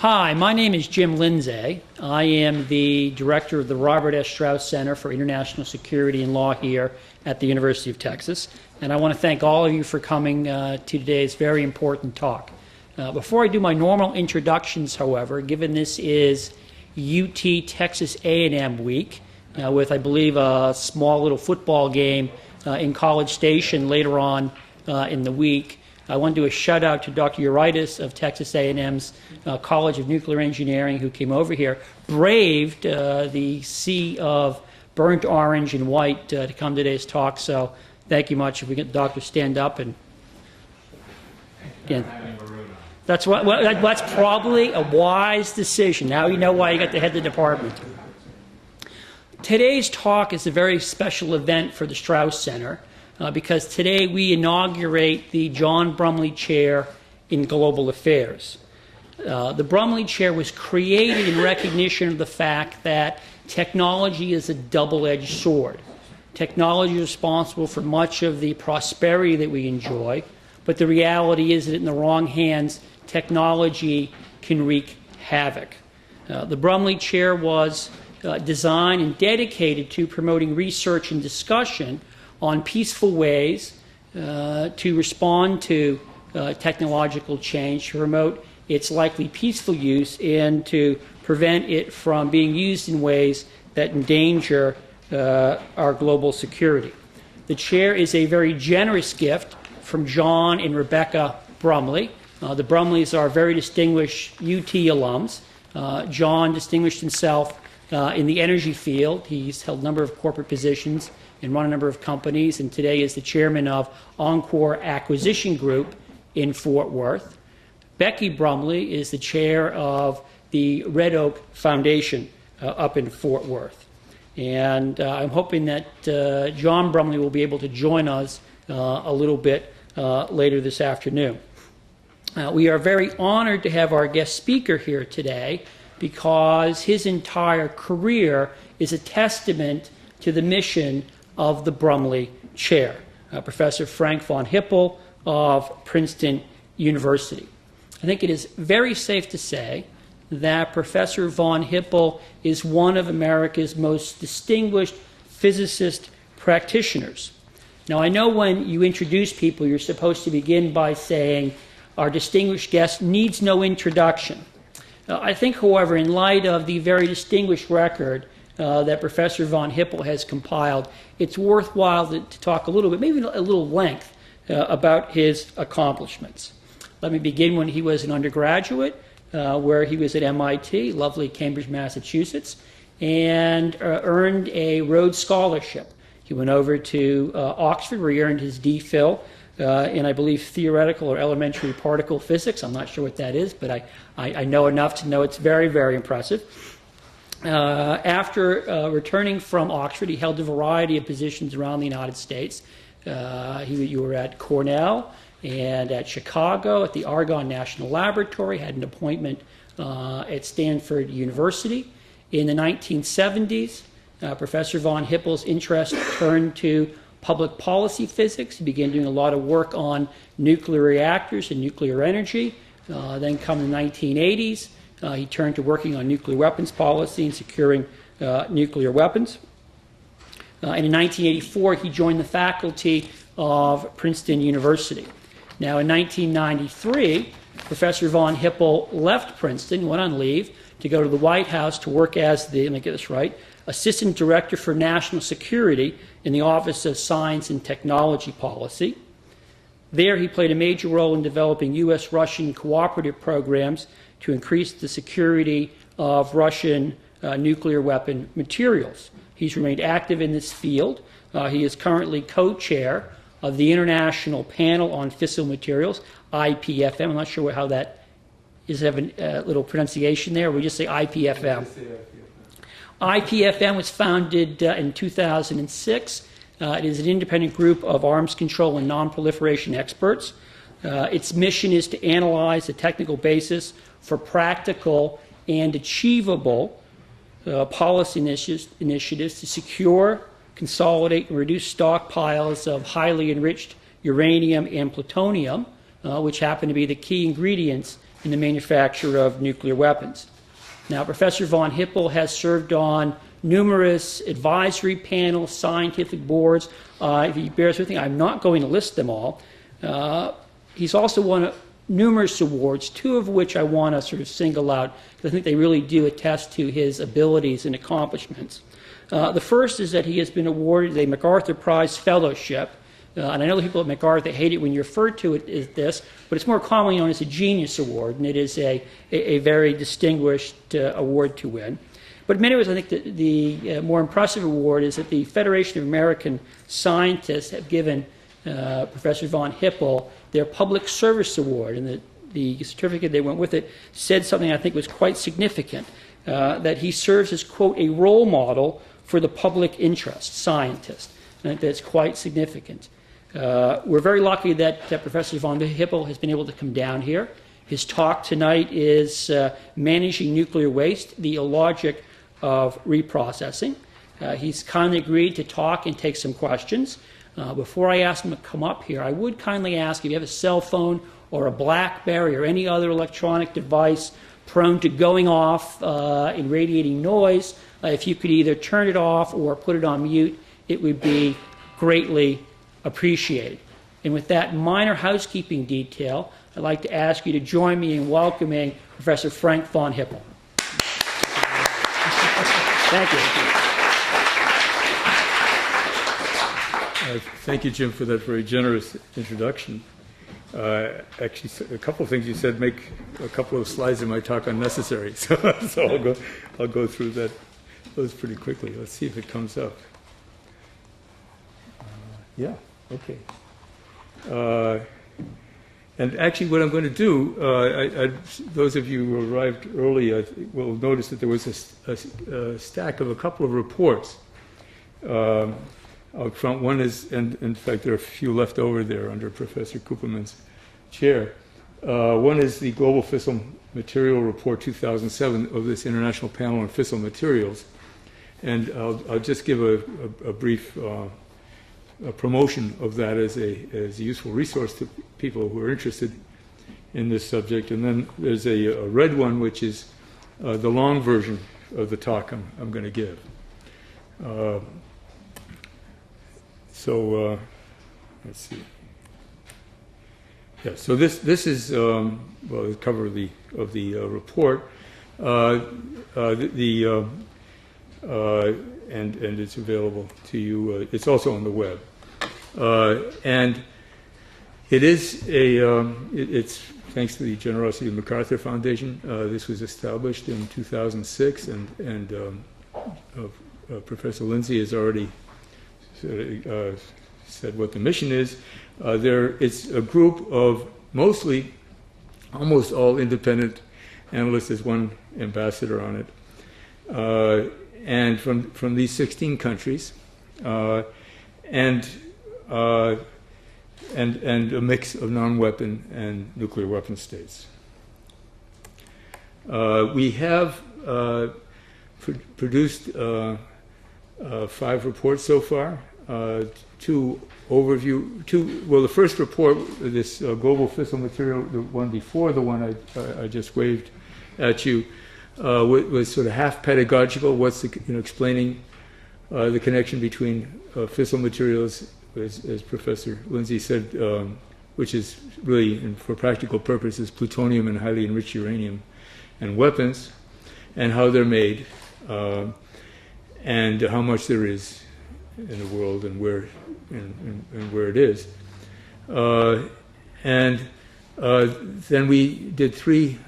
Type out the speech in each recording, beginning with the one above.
Hi, my name is Jim Lindsay. I am the director of the Robert S. Strauss Center for International Security and Law here at the University of Texas. And I want to thank all of you for coming to today's very important talk. Before I do my normal introductions, however, given this is UT Texas A&M week, with, I believe, a small little football game in College Station later on in the week, I want to do a shout out to Dr. Uritis of Texas A&M's College of Nuclear Engineering, who came over here, braved the sea of burnt orange and white to come to today's talk. So thank you much. If we get the doctor stand up and again, that's probably a wise decision. Now you know why you got to head the department. Today's talk is a very special event for the Strauss Center. Because today we inaugurate the John Brumley Chair in Global Affairs. The Brumley Chair was created in recognition of the fact that technology is a double-edged sword. Technology is responsible for much of the prosperity that we enjoy, but the reality is that in the wrong hands, technology can wreak havoc. The Brumley Chair was designed and dedicated to promoting research and discussion on peaceful ways to respond to technological change, to promote its likely peaceful use, and to prevent it from being used in ways that endanger our global security. The chair is a very generous gift from John and Rebecca Brumley. The Brumleys are very distinguished UT alums. John distinguished himself in the energy field. He's held a number of corporate positions and run a number of companies, and today is the chairman of Encore Acquisition Group in Fort Worth. Becky Brumley is the chair of the Red Oak Foundation up in Fort Worth. And I'm hoping that John Brumley will be able to join us a little bit later this afternoon. We are very honored to have our guest speaker here today because his entire career is a testament to the mission of the Brumley Chair, Professor Frank von Hippel of Princeton University. I think it is very safe to say that Professor von Hippel is one of America's most distinguished physicist practitioners. Now, I know when you introduce people, you're supposed to begin by saying, our distinguished guest needs no introduction. I think, however, in light of the very distinguished record that Professor von Hippel has compiled, it's worthwhile to talk a little bit, maybe a little length, about his accomplishments. Let me begin when he was an undergraduate, where he was at MIT, lovely Cambridge, Massachusetts, and earned a Rhodes Scholarship. He went over to Oxford, where he earned his DPhil in, I believe, theoretical or elementary particle physics. I'm not sure what that is, but I know enough to know it's very, very impressive. After returning from Oxford, he held a variety of positions around the United States. You were at Cornell and at Chicago, at the Argonne National Laboratory, had an appointment at Stanford University. In the 1970s, Professor von Hippel's interest turned to public policy physics. He began doing a lot of work on nuclear reactors and nuclear energy. Then come the 1980s. He turned to working on nuclear weapons policy and securing nuclear weapons. And in 1984, he joined the faculty of Princeton University. Now, in 1993, Professor von Hippel left Princeton, went on leave, to go to the White House to work as the, let me get this right, Assistant Director for National Security in the Office of Science and Technology Policy. There, he played a major role in developing U.S.-Russian cooperative programs to increase the security of Russian nuclear weapon materials. He's remained active in this field. He is currently co-chair of the International Panel on Fissile Materials, IPFM. I'm not sure how that is. Have a little pronunciation there. We just say IPFM. IPFM was founded in 2006. It is an independent group of arms control and non-proliferation experts. Its mission is to analyze the technical basis for practical and achievable policy initiatives to secure, consolidate, and reduce stockpiles of highly enriched uranium and plutonium, which happen to be the key ingredients in the manufacture of nuclear weapons. Now, Professor von Hippel has served on numerous advisory panels, scientific boards. If he bears with me, I'm not going to list them all. He's also won numerous awards, two of which I want to sort of single out, because I think they really do attest to his abilities and accomplishments. The first is that he has been awarded a MacArthur Prize Fellowship. And I know the people at MacArthur hate it when you refer to it as this, but it's more commonly known as a Genius Award, and it is a very distinguished award to win. But in many ways, I think that the more impressive award is that the Federation of American Scientists have given Professor von Hippel their Public Service Award, and the certificate that went with it said something I think was quite significant, that he serves as, quote, a role model for the public interest scientist. And I think that's quite significant. We're very lucky that Professor von Hippel has been able to come down here. His talk tonight is Managing Nuclear Waste, the Illogic of Reprocessing. He's kindly agreed to talk and take some questions. Before I ask him to come up here, I would kindly ask if you have a cell phone or a BlackBerry or any other electronic device prone to going off and radiating noise, if you could either turn it off or put it on mute, it would be greatly appreciated. And with that minor housekeeping detail, I'd like to ask you to join me in welcoming Professor Frank von Hippel. Thank you. Thank you, Jim, for that very generous introduction. Actually, a couple of things you said make a couple of slides in my talk unnecessary, so I'll go through those pretty quickly. Let's see if it comes up. Yeah, okay. And actually, what I'm going to do, those of you who arrived early will notice that there was a stack of a couple of reports out front. One is, and in fact, there are a few left over there under Professor Kupperman's chair. One is the Global Fissile Material Report 2007 of this International Panel on Fissile Materials. And I'll just give a brief promotion of that as a useful resource to people who are interested in this subject. And then there's a red one, which is the long version of the talk I'm going to give. Let's see. Yeah, so this is well, the cover of the report. And it's available to you. It's also on the web, and it is it's thanks to the generosity of the MacArthur Foundation. This was established in 2006, and Professor Lindsay has already said what the mission is. It's a group of mostly, almost all independent analysts. There's one ambassador on it. And from these 16 countries, and a mix of non-weapon and nuclear weapon states. We have produced 5 reports so far. Well, the first report, this Global Fissile Material, the one before the one I just waved at you, was sort of half pedagogical. Explaining the connection between fissile materials, as Professor Lindsay said, which is really, for practical purposes, plutonium and highly enriched uranium, and weapons, and how they're made, and how much there is in the world, and where it is. Then we did 3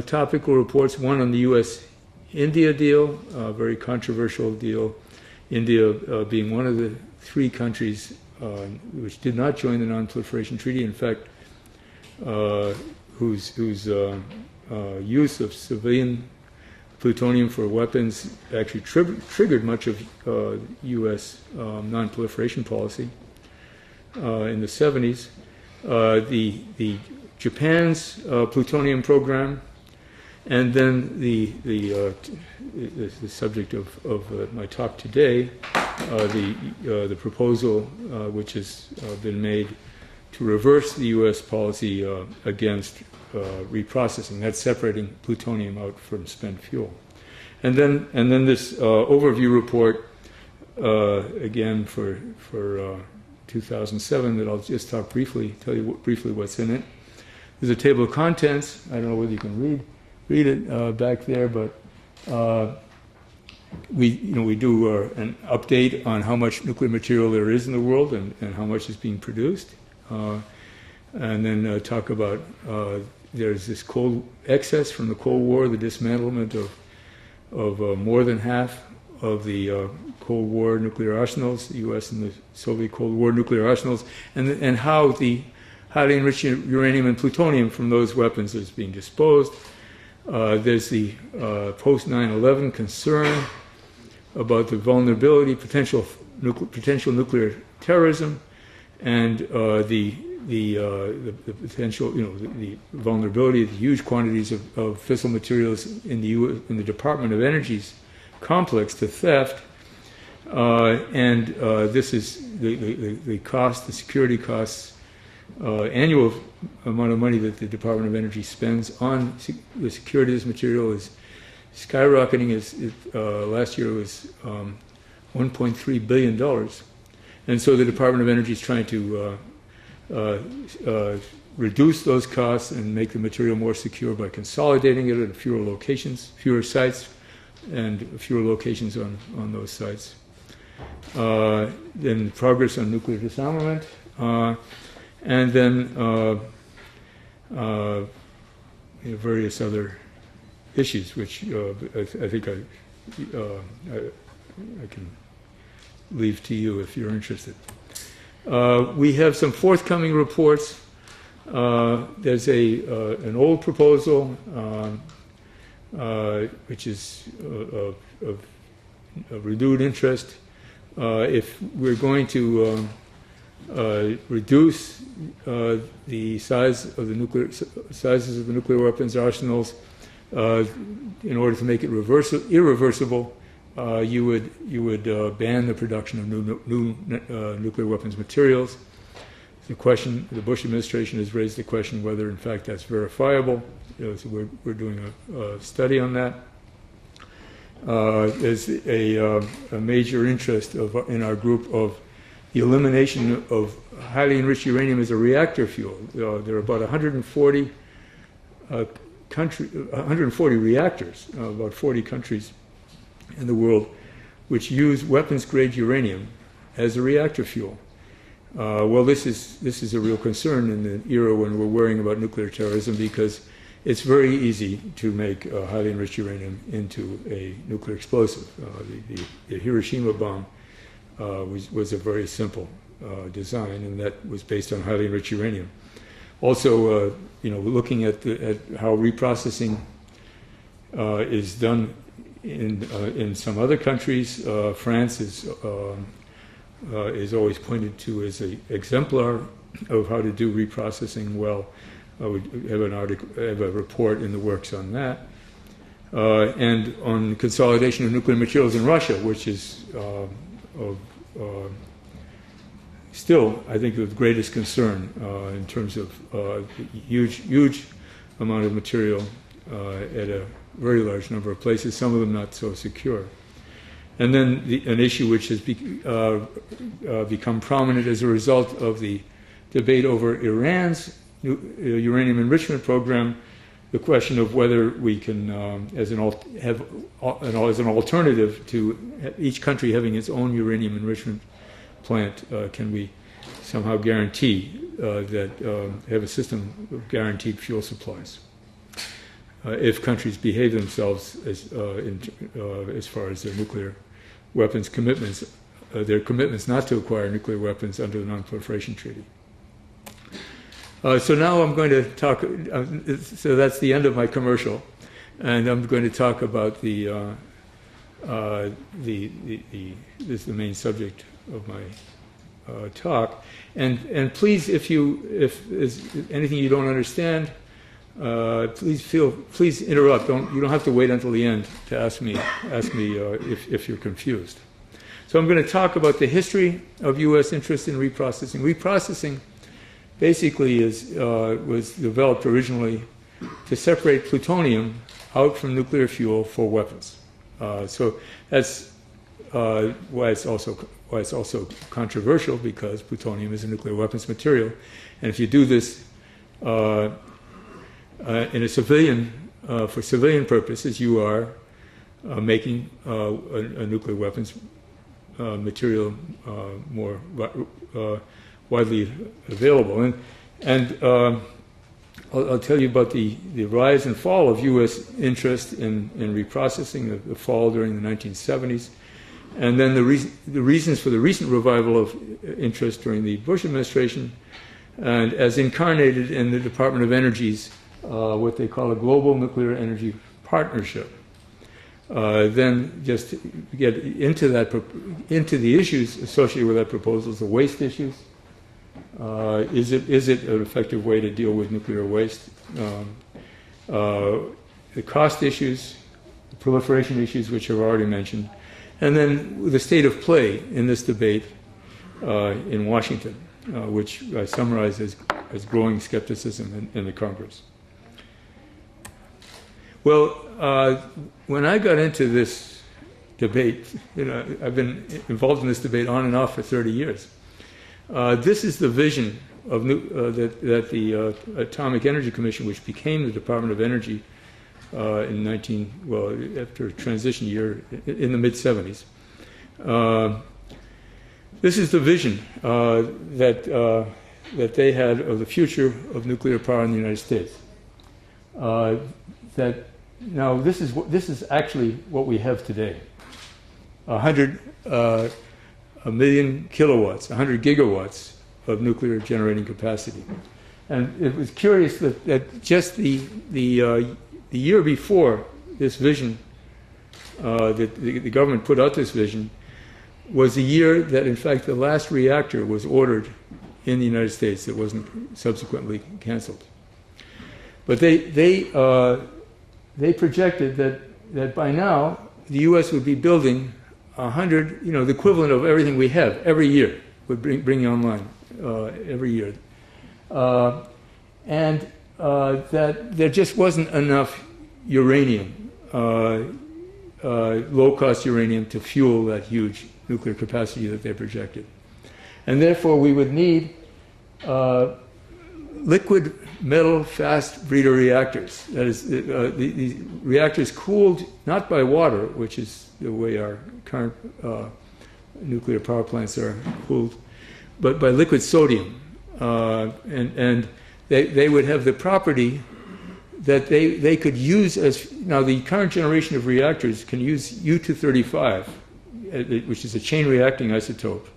topical reports, one on the U.S.-India deal, a very controversial deal, India being one of the 3 countries which did not join the Non-Proliferation Treaty, in fact, whose use of civilian plutonium for weapons actually triggered much of U.S. non-proliferation policy in the 70s. The Japan's plutonium program, and then the subject of my talk today, the proposal which has been made reverse the U.S. policy against reprocessing. That's separating plutonium out from spent fuel. And then this overview report, again for 2007, that I'll just tell you briefly what's in it. There's a table of contents. I don't know whether you can read it back there, but we do an update on how much nuclear material there is in the world and how much is being produced, and then talk about there's this cold excess from the Cold War, the dismantlement of more than half of the Cold War nuclear arsenals, the U.S. and the Soviet Cold War nuclear arsenals, and how the highly enriched uranium and plutonium from those weapons is being disposed. There's the post 9/11 concern about the vulnerability, potential nuclear terrorism, and the potential, the vulnerability of the huge quantities of fissile materials in the Department of Energy's complex to theft. And this is the cost, the security costs, annual amount of money that the Department of Energy spends on the security of this material is skyrocketing. Last year it was $1.3 billion. And so the Department of Energy is trying to reduce those costs and make the material more secure by consolidating it at fewer locations, fewer sites, and fewer locations on those sites. Then progress on nuclear disarmament, and then various other issues, which I think I can leave to you if you're interested. We have some forthcoming reports. There's an old proposal, which is of renewed interest. If we're going to reduce the sizes of the nuclear weapons arsenals in order to make it irreversible, you would ban the production of new nuclear weapons materials. The Bush administration has raised the question whether, in fact, that's verifiable. So we're doing a study on that. There's a major interest in our group of the elimination of highly enriched uranium as a reactor fuel. There are about 140 reactors, about 40 countries in the world, which use weapons-grade uranium as a reactor fuel. Well, this is a real concern in the era when we're worrying about nuclear terrorism, because it's very easy to make highly enriched uranium into a nuclear explosive. The Hiroshima bomb was a very simple design, and that was based on highly enriched uranium. Also, looking at how reprocessing is done in some other countries, France is always pointed to as an exemplar of how to do reprocessing well. We have a report in the works on that, and on consolidation of nuclear materials in Russia, which is still, I think, of the greatest concern in terms of huge amount of material at a very large number of places, some of them not so secure. And then an issue which has become prominent as a result of the debate over Iran's uranium enrichment program, the question of whether we can, as an alternative to each country having its own uranium enrichment plant, can we somehow guarantee have a system of guaranteed fuel supplies if countries behave themselves as far as their nuclear weapons commitments, their commitments not to acquire nuclear weapons under the Non-Proliferation Treaty. So now I'm going to talk, so that's the end of my commercial, and I'm going to talk about this is the main subject of my talk. And please, if there's anything you don't understand, please interrupt. You don't have to wait until the end to ask me if you're confused. So I'm going to talk about the history of U.S. interest in reprocessing. Reprocessing basically was developed originally to separate plutonium out from nuclear fuel for weapons. So that's why it's also controversial, because plutonium is a nuclear weapons material, and if you do this in a civilian for civilian purposes, you are making a nuclear weapons material more widely available. And I'll tell you about the rise and fall of U.S. interest in reprocessing, the fall during the 1970s, and then the reasons for the recent revival of interest during the Bush administration, and as incarnated in the Department of Energy's what they call a Global Nuclear Energy Partnership. Then just to get into the issues associated with that proposal, the waste issues. Is it an effective way to deal with nuclear waste? The cost issues, the proliferation issues, which I've already mentioned, and then the state of play in this debate in Washington, which I summarize as growing skepticism in the Congress. Well, when I got into this debate, I've been involved in this debate on and off for 30 years. This is the vision of that the Atomic Energy Commission, which became the Department of Energy after a transition year in the mid-70s. This is the vision that they had of the future of nuclear power in the United States. Now this is actually what we have today. A million kilowatts, 100 gigawatts of nuclear generating capacity. And it was curious that just the year before this vision, that the government put out this vision, was the year that, in fact, the last reactor was ordered in the United States that wasn't subsequently canceled. But they projected that by now the U.S. would be building 100, the equivalent of everything we have every year, would bring online every year. And that there just wasn't enough uranium, low-cost uranium, to fuel that huge nuclear capacity that they projected. And therefore, we would need liquid metal fast breeder reactors. That is, these reactors cooled not by water, which is the way our current nuclear power plants are cooled, but by liquid sodium. And they would have the property that they could use as, now the current generation of reactors can use U-235, which is a chain reacting isotope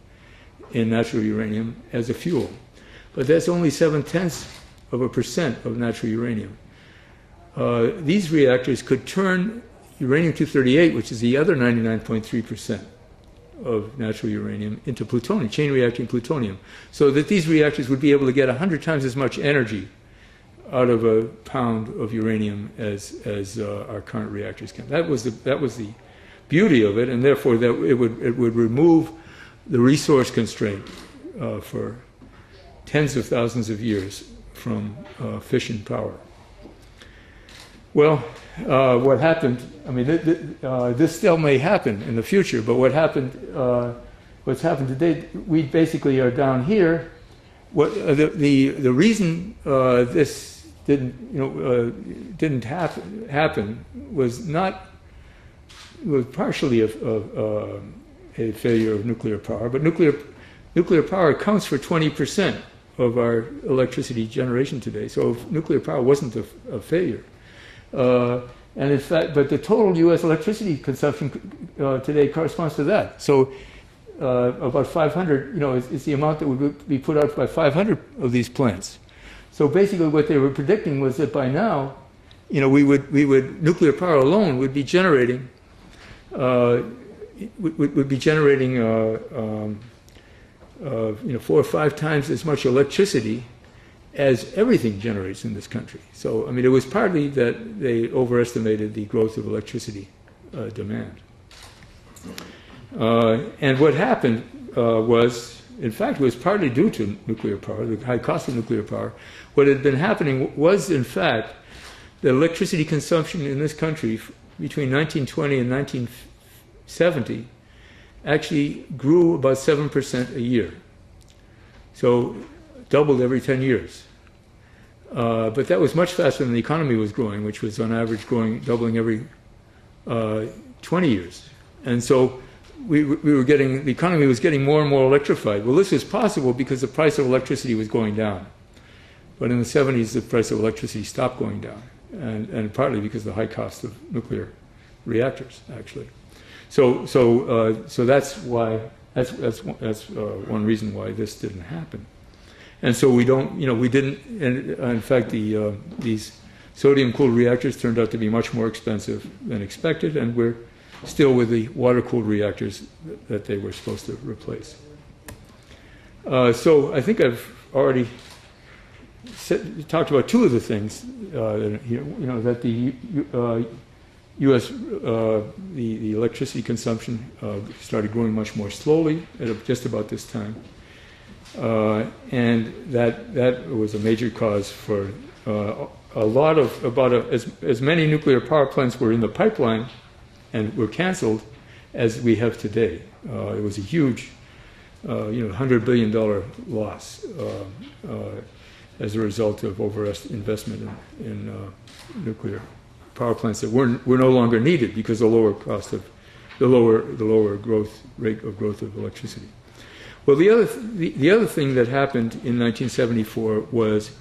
in natural uranium, as a fuel. But that's only 0.7% of natural uranium. These reactors could turn uranium-238, which is the other 99.3% of natural uranium, into plutonium, chain reacting plutonium, so that these reactors would be able to get 100 times as much energy out of a pound of uranium as our current reactors can. That was the beauty of it, and therefore that it would remove the resource constraint for tens of thousands of years from fission power. Well, what happened? I mean, this still may happen in the future, but what's happened today? We basically are down here. The reason this didn't happen was partially a failure of nuclear power, but nuclear power accounts for 20% of our electricity generation today. So nuclear power wasn't a failure. And in fact, but the total U.S. electricity consumption today corresponds to that. So about 500, it's the amount that would be put out by 500 of these plants. So basically, what they were predicting was that by now, nuclear power alone would be generating 4 or 5 times as much electricity as everything generates in this country. So, I mean, it was partly that they overestimated the growth of electricity demand. And what happened was in fact, it was partly due to nuclear power, the high cost of nuclear power. What had been happening was, in fact, the electricity consumption in this country between 1920 and 1970 actually grew about 7% a year. So doubled every 10 years. But that was much faster than the economy was growing, which was on average doubling every 20 years. And so we were getting, the economy was getting more and more electrified. Well, this was possible because the price of electricity was going down. But in the 70s, the price of electricity stopped going down, and partly because of the high cost of nuclear reactors, actually. So that's why, that's one reason why this didn't happen. And so we don't, we didn't, and in fact, these sodium-cooled reactors turned out to be much more expensive than expected, and we're still with the water-cooled reactors that they were supposed to replace. So I think I've already talked about two of the things that the U.S. The electricity consumption started growing much more slowly at just about this time, and that was a major cause for a lot of as many nuclear power plants were in the pipeline and were canceled as we have today. It was a huge, $100 billion loss as a result of overinvestment in nuclear power plants that were no longer needed because of the lower cost of the lower growth rate of growth of electricity. Well, the other thing that happened in 1974 was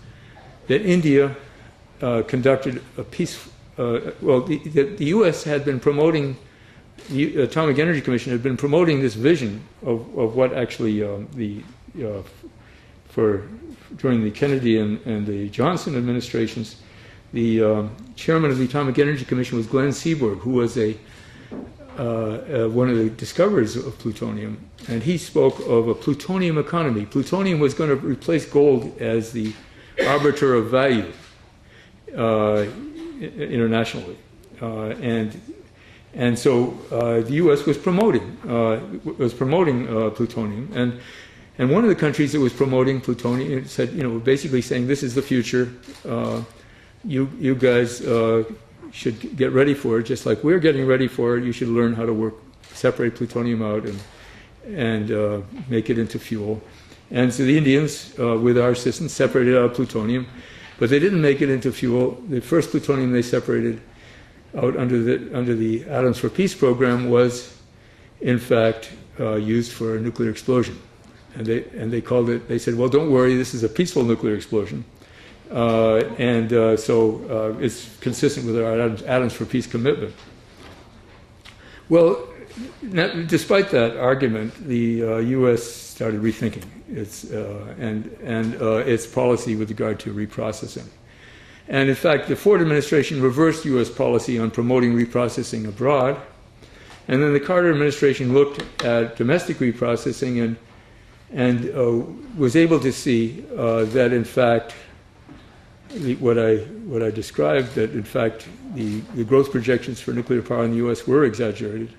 that India conducted a peace. The U.S. had been promoting, the Atomic Energy Commission had been promoting this vision of what actually during the Kennedy and the Johnson administrations, the chairman of the Atomic Energy Commission was Glenn Seaborg, who was one of the discoverers of plutonium, and he spoke of a plutonium economy. Plutonium was going to replace gold as the arbiter of value internationally, and so the U.S. was promoting plutonium, and one of the countries that was promoting plutonium said, basically saying this is the future. You guys should get ready for it, just like we're getting ready for it. You should learn how to separate plutonium out and make it into fuel. And so the Indians, with our assistance, separated out plutonium, but they didn't make it into fuel. The first plutonium they separated out under the Atoms for Peace program was, in fact, used for a nuclear explosion. And they called it. They said, "Well, don't worry, this is a peaceful nuclear explosion." So it's consistent with our Atoms for Peace commitment. Well, despite that argument, the U.S. started rethinking its policy with regard to reprocessing. And in fact, the Ford administration reversed U.S. policy on promoting reprocessing abroad. And then the Carter administration looked at domestic reprocessing and was able to see that, in fact, what I described, that in fact the growth projections for nuclear power in the U.S. were exaggerated,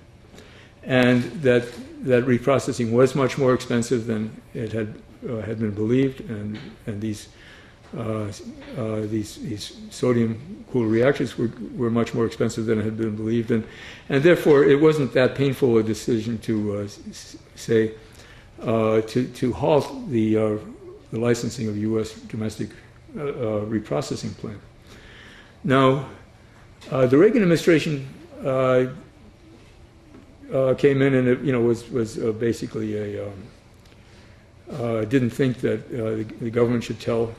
and that reprocessing was much more expensive than it had been believed, and these sodium-cooled reactors were much more expensive than it had been believed, and therefore it wasn't that painful a decision to say to halt the licensing of U.S. domestic reprocessing plant. Now, the Reagan administration came in and it, was basically didn't think that the government should tell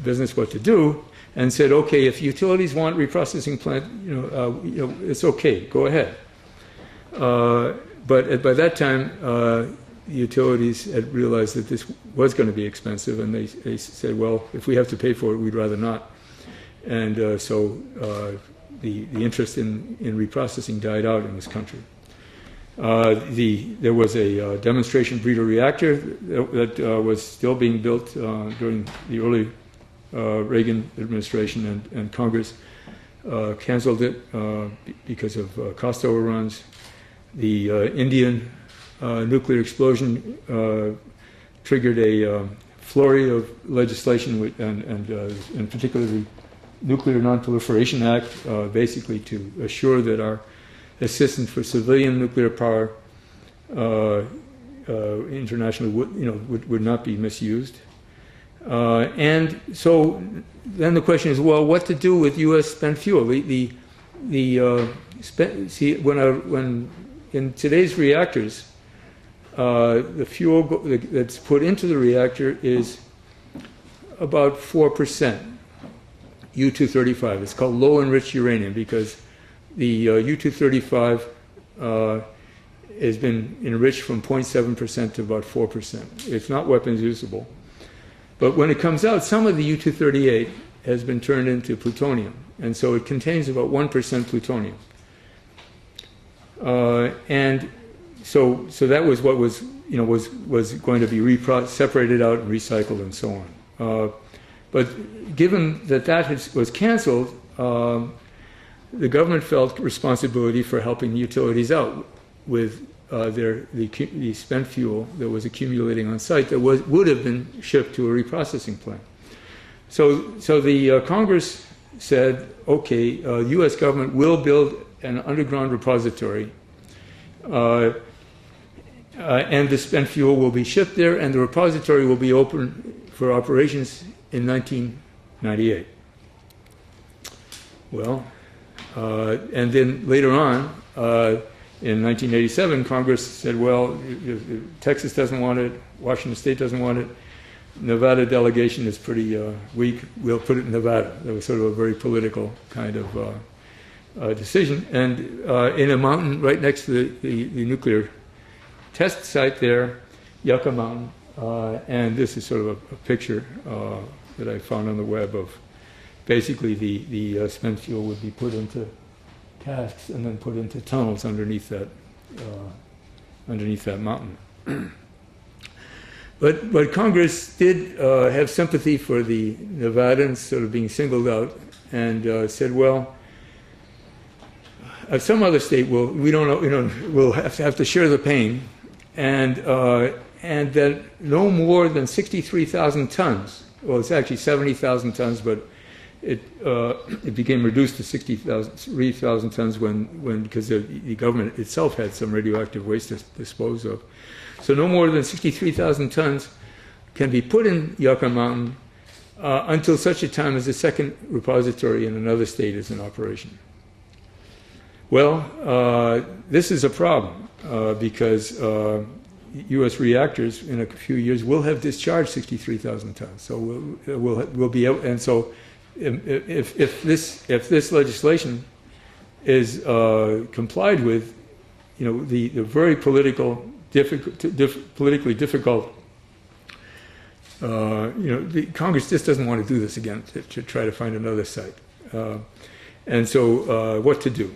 business what to do, and said, okay, if utilities want reprocessing plant, it's okay, go ahead. But by that time, utilities had realized that this was going to be expensive, and they said, well, if we have to pay for it, we'd rather not. And so the interest in reprocessing died out in this country. There was a demonstration breeder reactor that was still being built during the early Reagan administration, and Congress canceled it because of cost overruns. The Indian nuclear explosion triggered a flurry of legislation, and in particular the Nuclear Non-Proliferation Act, basically to assure that our assistance for civilian nuclear power internationally would not be misused. And so then the question is, well, what to do with U.S. spent fuel? When in today's reactors, the fuel that's put into the reactor is about 4% U-235. It's called low enriched uranium because the U-235 has been enriched from 0.7% to about 4%. It's not weapons usable. But when it comes out, some of the U-238 has been turned into plutonium, and so it contains about 1% plutonium. And so that was what was going to be separated out and recycled and so on. But given that was canceled, the government felt responsibility for helping the utilities out with the spent fuel that was accumulating on site that would have been shipped to a reprocessing plant. So the Congress said, okay, U.S. government will build an underground repository, and the spent fuel will be shipped there, and the repository will be open for operations in 1998. Well, and then later on, in 1987, Congress said, well, Texas doesn't want it, Washington State doesn't want it, Nevada delegation is pretty weak, we'll put it in Nevada. That was sort of a very political kind of decision. And in a mountain right next to the nuclear test site there, Yucca Mountain, and this is sort of a picture that I found on the web of basically the spent fuel would be put into casks and then put into tunnels underneath that mountain. But Congress did have sympathy for the Nevadans sort of being singled out, and said, well, some other state will have to share the pain, and that no more than 63,000 tons. Well, it's actually 70,000 tons, but it became reduced to 63,000 tons because the government itself had some radioactive waste to dispose of. So no more than 63,000 tons can be put in Yucca Mountain until such a time as a second repository in another state is in operation. Well, this is a problem because U.S. reactors in a few years will have discharged 63,000 tons. So we'll be able, and so if this legislation is complied with, the very politically difficult, the Congress just doesn't want to do this again to try to find another site, and so what to do?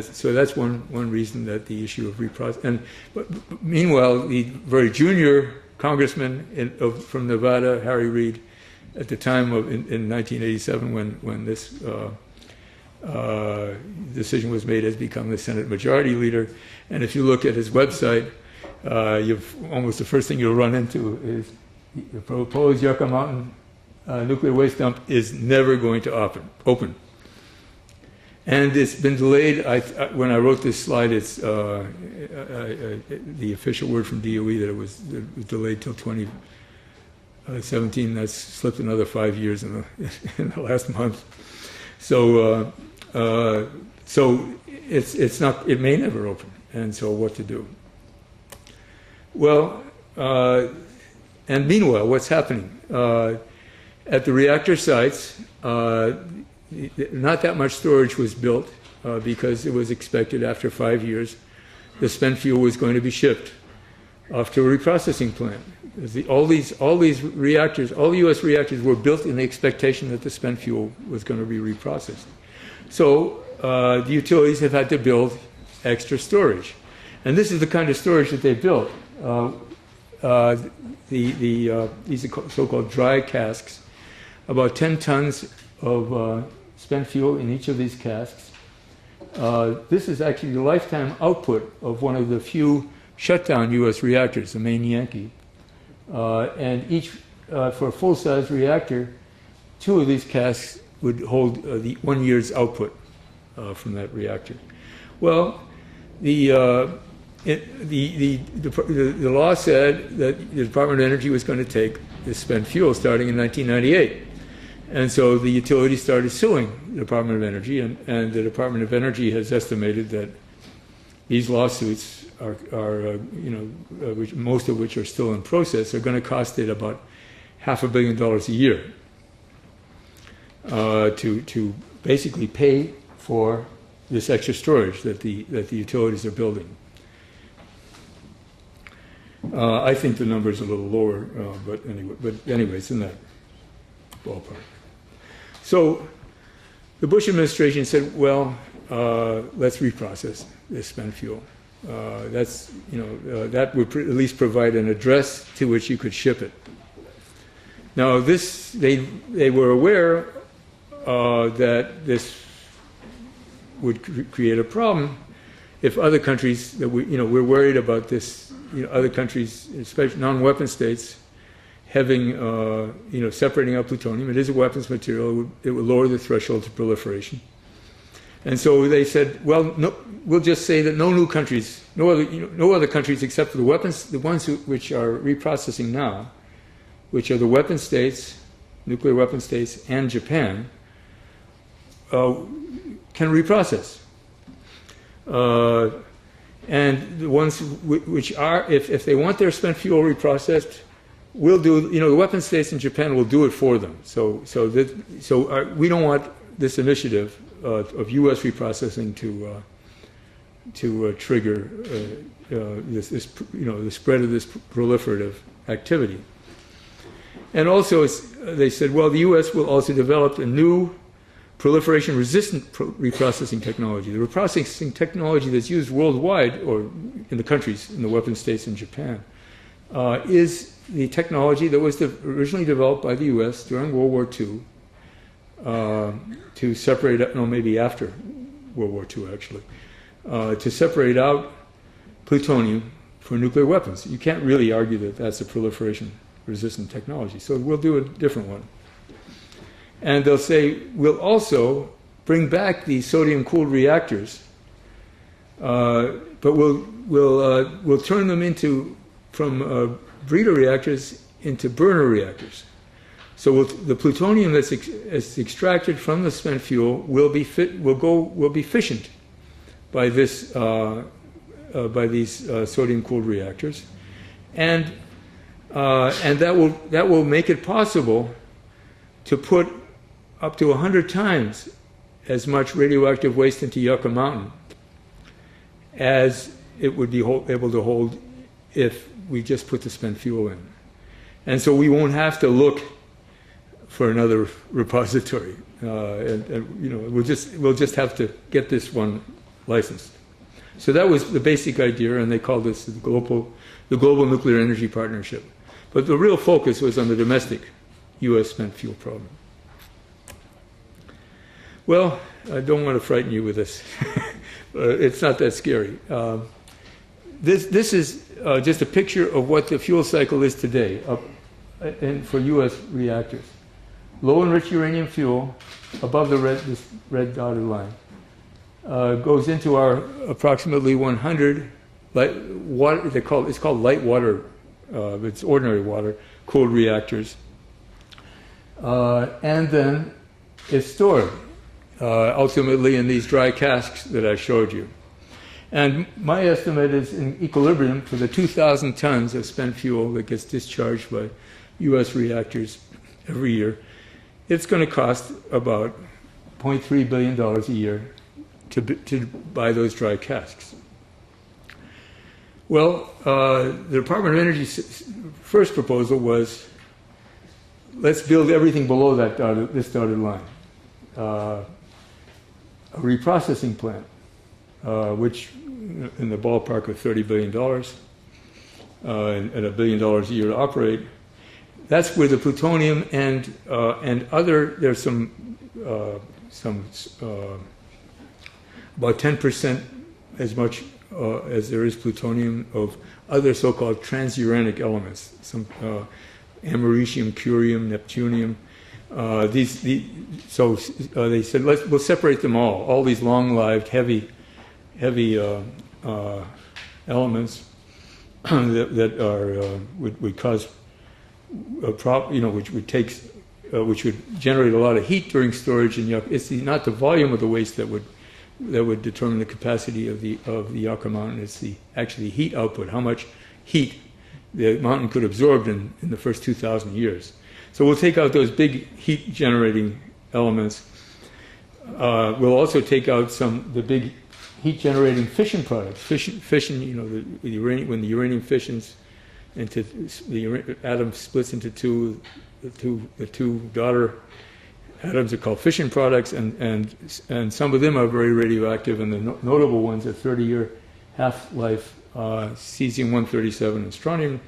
So that's one reason that the issue of reprocessing. But meanwhile, the very junior congressman from Nevada, Harry Reid, at the time in 1987 when this decision was made, has become the Senate Majority Leader. And if you look at his website, almost the first thing you'll run into is the proposed Yucca Mountain nuclear waste dump is never going to open. And it's been delayed. When I wrote this slide, it's the official word from DOE that it was delayed till 2017. That's slipped another 5 years in the last month. So it's not. It may never open. And so what to do? Well, and meanwhile, what's happening at the reactor sites? Not that much storage was built because it was expected after 5 years the spent fuel was going to be shipped off to a reprocessing plant. All these reactors, all the U.S. reactors were built in the expectation that the spent fuel was going to be reprocessed. So the utilities have had to build extra storage. And this is the kind of storage that they built. These are so-called dry casks, about 10 tons of spent fuel in each of these casks. This is actually the lifetime output of one of the few shutdown U.S. reactors, the main Yankee. And each, for a full-size reactor, 2 of these casks would hold the 1 year's output from that reactor. Well, the law said that the Department of Energy was going to take this spent fuel starting in 1998. And so the utility started suing the Department of Energy, and the Department of Energy has estimated that these lawsuits are most of which are still in process, are going to cost it about $500 million a year to basically pay for this extra storage that the utilities are building. I think the number is a little lower, but anyway, it's in that ballpark. So the Bush administration said, well, let's reprocess this spent fuel. That would at least provide an address to which you could ship it. Now, they were aware that this would create a problem if other countries that we're worried about this. Other countries, especially non-weapon states, having separating out plutonium. It is a weapons material. It would lower the threshold to proliferation. And so they said, well, no, we'll just say that no other countries except for the ones which are reprocessing now, which are the weapon states, nuclear weapon states, and Japan, can reprocess. And the ones which are, if they want their spent fuel reprocessed, we'll do. The weapon states in Japan will do it for them. So we don't want this initiative of U.S. reprocessing to trigger the spread of this proliferative activity. And also, they said, well, the U.S. will also develop a new proliferation-resistant reprocessing technology. The reprocessing technology that's used worldwide, or in the countries, in the weapon states in Japan, is the technology that was originally developed by the U.S. during World War II to separate, maybe after World War II, actually, to separate out plutonium for nuclear weapons. You can't really argue that that's a proliferation-resistant technology, so we'll do a different one. And they'll say, we'll also bring back the sodium-cooled reactors, but we'll turn them from breeder reactors into burner reactors. So the plutonium that's extracted from the spent fuel will be fissioned by these sodium-cooled reactors, and that will make it possible to put up to 100 times as much radioactive waste into Yucca Mountain as it would be able to hold if we just put the spent fuel in. And so we won't have to look for another repository. We'll just have to get this one licensed. So that was the basic idea, and they called this the Global Nuclear Energy Partnership. But the real focus was on the domestic U.S. spent fuel problem. Well, I don't want to frighten you with this. It's not that scary. This is just a picture of what the fuel cycle is today for U.S. reactors. Low enriched uranium fuel above this red dotted line goes into our approximately 100 light water. It's called light water. It's ordinary water cooled reactors, and then it's stored ultimately in these dry casks that I showed you. And my estimate is in equilibrium for the 2,000 tons of spent fuel that gets discharged by U.S. reactors every year, it's going to cost about $0.3 billion a year to buy those dry casks. Well, the Department of Energy's first proposal was, let's build everything below this dotted line. A reprocessing plant, which in the ballpark of $30 billion and $1 billion a year to operate. That's where the plutonium and other, there's some about 10% as much as there is plutonium of other so-called transuranic elements, some americium, curium, neptunium. They said we'll separate them all these long-lived, heavy elements that are would cause a problem, which would generate a lot of heat during storage. And it's not the volume of the waste that would determine the capacity of the Yucca Mountain. It's actually heat output, how much heat the mountain could absorb in the first 2,000 years. So we'll take out those big heat-generating elements. We'll also take out the big heat-generating fission products. Fission, when the uranium fissions into the atom splits into two, the two daughter atoms are called fission products, and some of them are very radioactive, and the notable ones are 30-year half-life cesium-137 and strontium.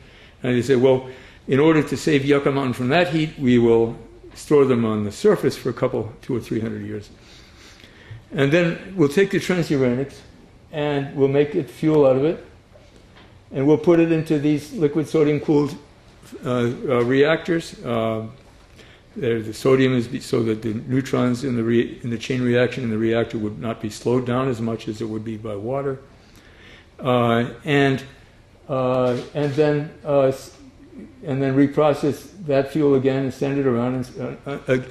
And they say, well, in order to save Yucca Mountain from that heat, we will store them on the surface for 200 or 300 years. And then we'll take the transuranics and we'll make it fuel out of it, and we'll put it into these liquid sodium-cooled reactors. The sodium is so that the neutrons in the chain reaction in the reactor would not be slowed down as much as it would be by water, and then reprocess that fuel again and send it around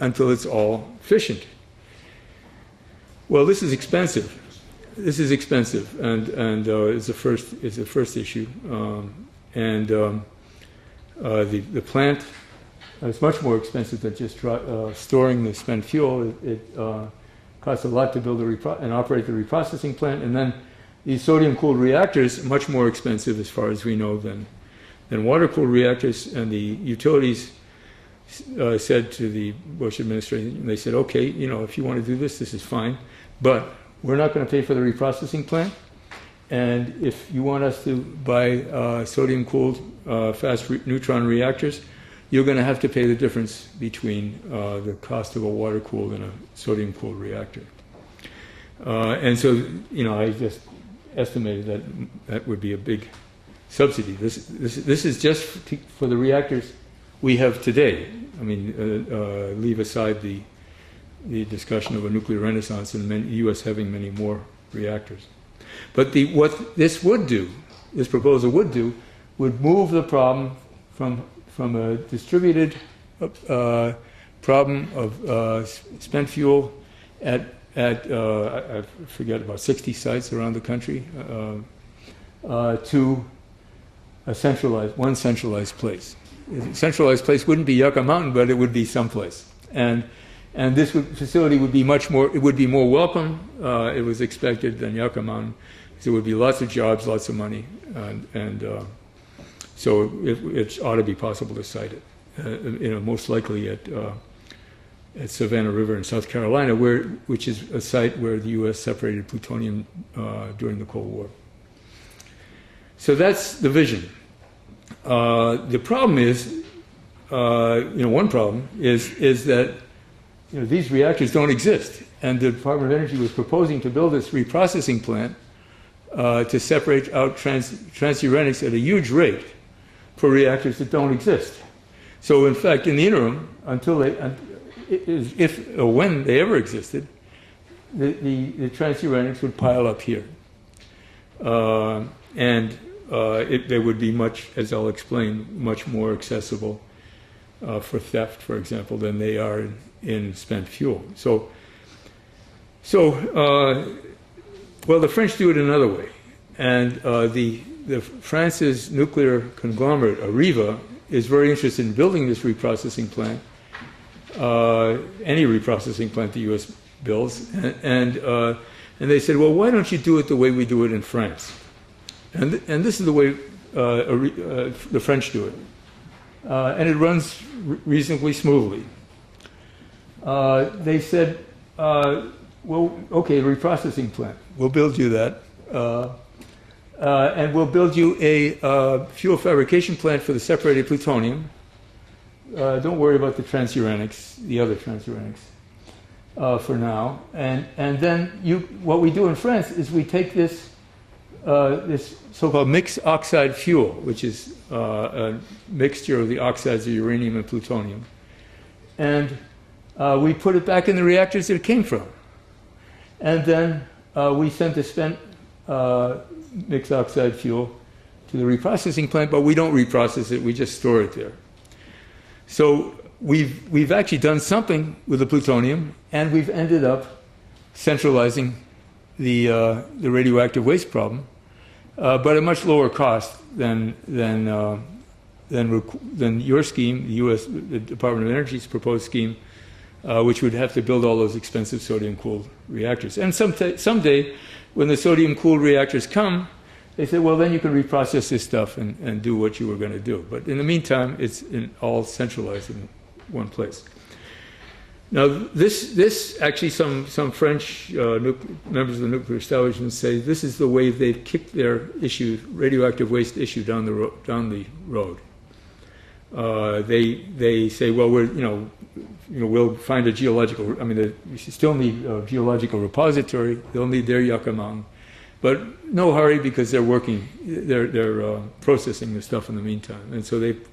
until it's all fissioned. Well, this is expensive. This is expensive, and it's the first issue. The plant is much more expensive than just storing the spent fuel. It costs a lot to build and operate the reprocessing plant, and then these sodium-cooled reactors much more expensive, as far as we know, than water-cooled reactors. And the utilities said to the Bush administration, they said, okay, if you want to do this, this is fine, but we're not going to pay for the reprocessing plant. And if you want us to buy sodium-cooled fast neutron reactors, you're going to have to pay the difference between the cost of a water-cooled and a sodium-cooled reactor. And so, I just estimated that would be a big subsidy. This is just for the reactors we have today. I mean, leave aside the discussion of a nuclear renaissance and the U.S. having many more reactors. But what this proposal would do, would move the problem from a distributed problem of spent fuel at I forget, about 60 sites around the country to one centralized place. A centralized place wouldn't be Yucca Mountain, but it would be someplace. And this facility would be more welcome, it was expected, than Yucca Mountain. So it would be lots of jobs, lots of money, and so it ought to be possible to site it. Most likely at Savannah River in South Carolina, which is a site where the U.S. separated plutonium during the Cold War. So that's the vision. The problem is, one problem is that these reactors don't exist, and the Department of Energy was proposing to build this reprocessing plant to separate out transuranics at a huge rate for reactors that don't exist. So, in fact, in the interim, if or when they ever existed, the transuranics would pile up here, and they would be much, as I'll explain, much more accessible for theft, for example, than they are in spent fuel. Well, the French do it another way, and the France's nuclear conglomerate, Areva, is very interested in building this reprocessing plant, any reprocessing plant the U.S. builds, and they said, well, why don't you do it the way we do it in France? And this is the way the French do it, and it runs reasonably smoothly. They said, well, okay, reprocessing plant, we'll build you that, and we'll build you a fuel fabrication plant for the separated plutonium. Don't worry about the transuranics, the other transuranics, for now. And then what we do in France is we take this this so-called mixed oxide fuel, which is a mixture of the oxides of uranium and plutonium. And we put it back in the reactors that it came from. And then we sent the spent mixed oxide fuel to the reprocessing plant, but we don't reprocess it, we just store it there. So we've actually done something with the plutonium, and we've ended up centralizing the radioactive waste problem, but at much lower cost than your scheme, the Department of Energy's proposed scheme, which would have to build all those expensive sodium-cooled reactors. And someday, when the sodium-cooled reactors come, they say, well, then you can reprocess this stuff and do what you were going to do. But in the meantime, it's all centralized in one place. Now, this actually, some French members of the nuclear establishment say this is the way they've kicked their radioactive waste issue down the road. They say, well, we'll find a geological. I mean, you still need a geological repository. They'll need their Yucca Mountain, but no hurry because they're working. They're processing the stuff in the meantime, and so they've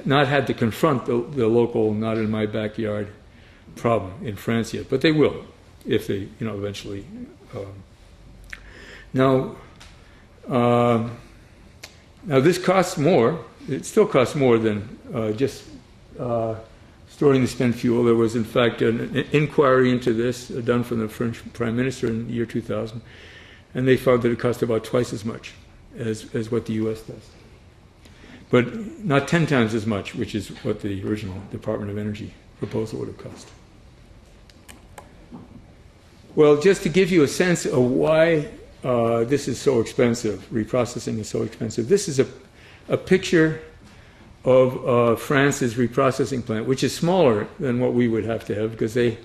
not had to confront the local "not in my backyard" problem in France yet, but they will if they, eventually. Now this costs more. It still costs more than just storing the spent fuel. There was, in fact, an inquiry into this done from the French Prime Minister in the year 2000, and they found that it cost about twice as much as what the U.S. does. But not 10 times as much, which is what the original Department of Energy proposal would have cost. Well, just to give you a sense of why this is so expensive, reprocessing is so expensive, this is a picture of France's reprocessing plant, which is smaller than what we would have to have because they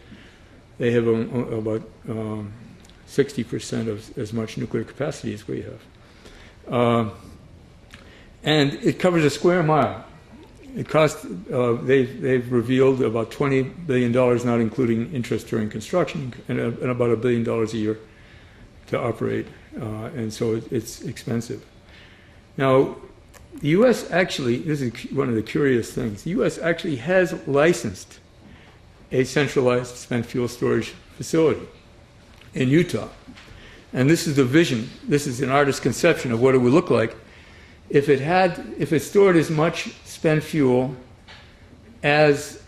have about 60% of as much nuclear capacity as we have. And it covers a square mile. It costs, they've revealed about $20 billion, not including interest during construction, and about $1 billion a year to operate. And so it's expensive. Now, the U.S. actually, this is one of the curious things, the U.S. actually has licensed a centralized spent fuel storage facility in Utah. And this is the vision, this is an artist's conception of what it would look like if it stored as much spent fuel as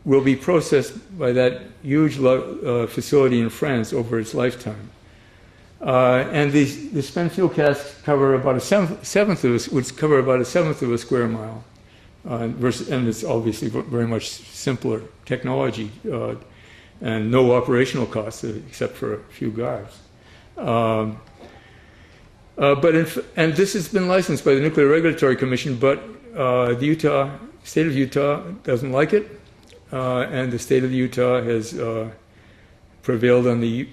will be processed by that huge facility in France over its lifetime. And the spent fuel casks cover about a seventh of a square mile, and it's obviously very much simpler technology and no operational costs except for a few guards. And this has been licensed by the Nuclear Regulatory Commission, but the state of Utah doesn't like it, and the state of Utah has prevailed on the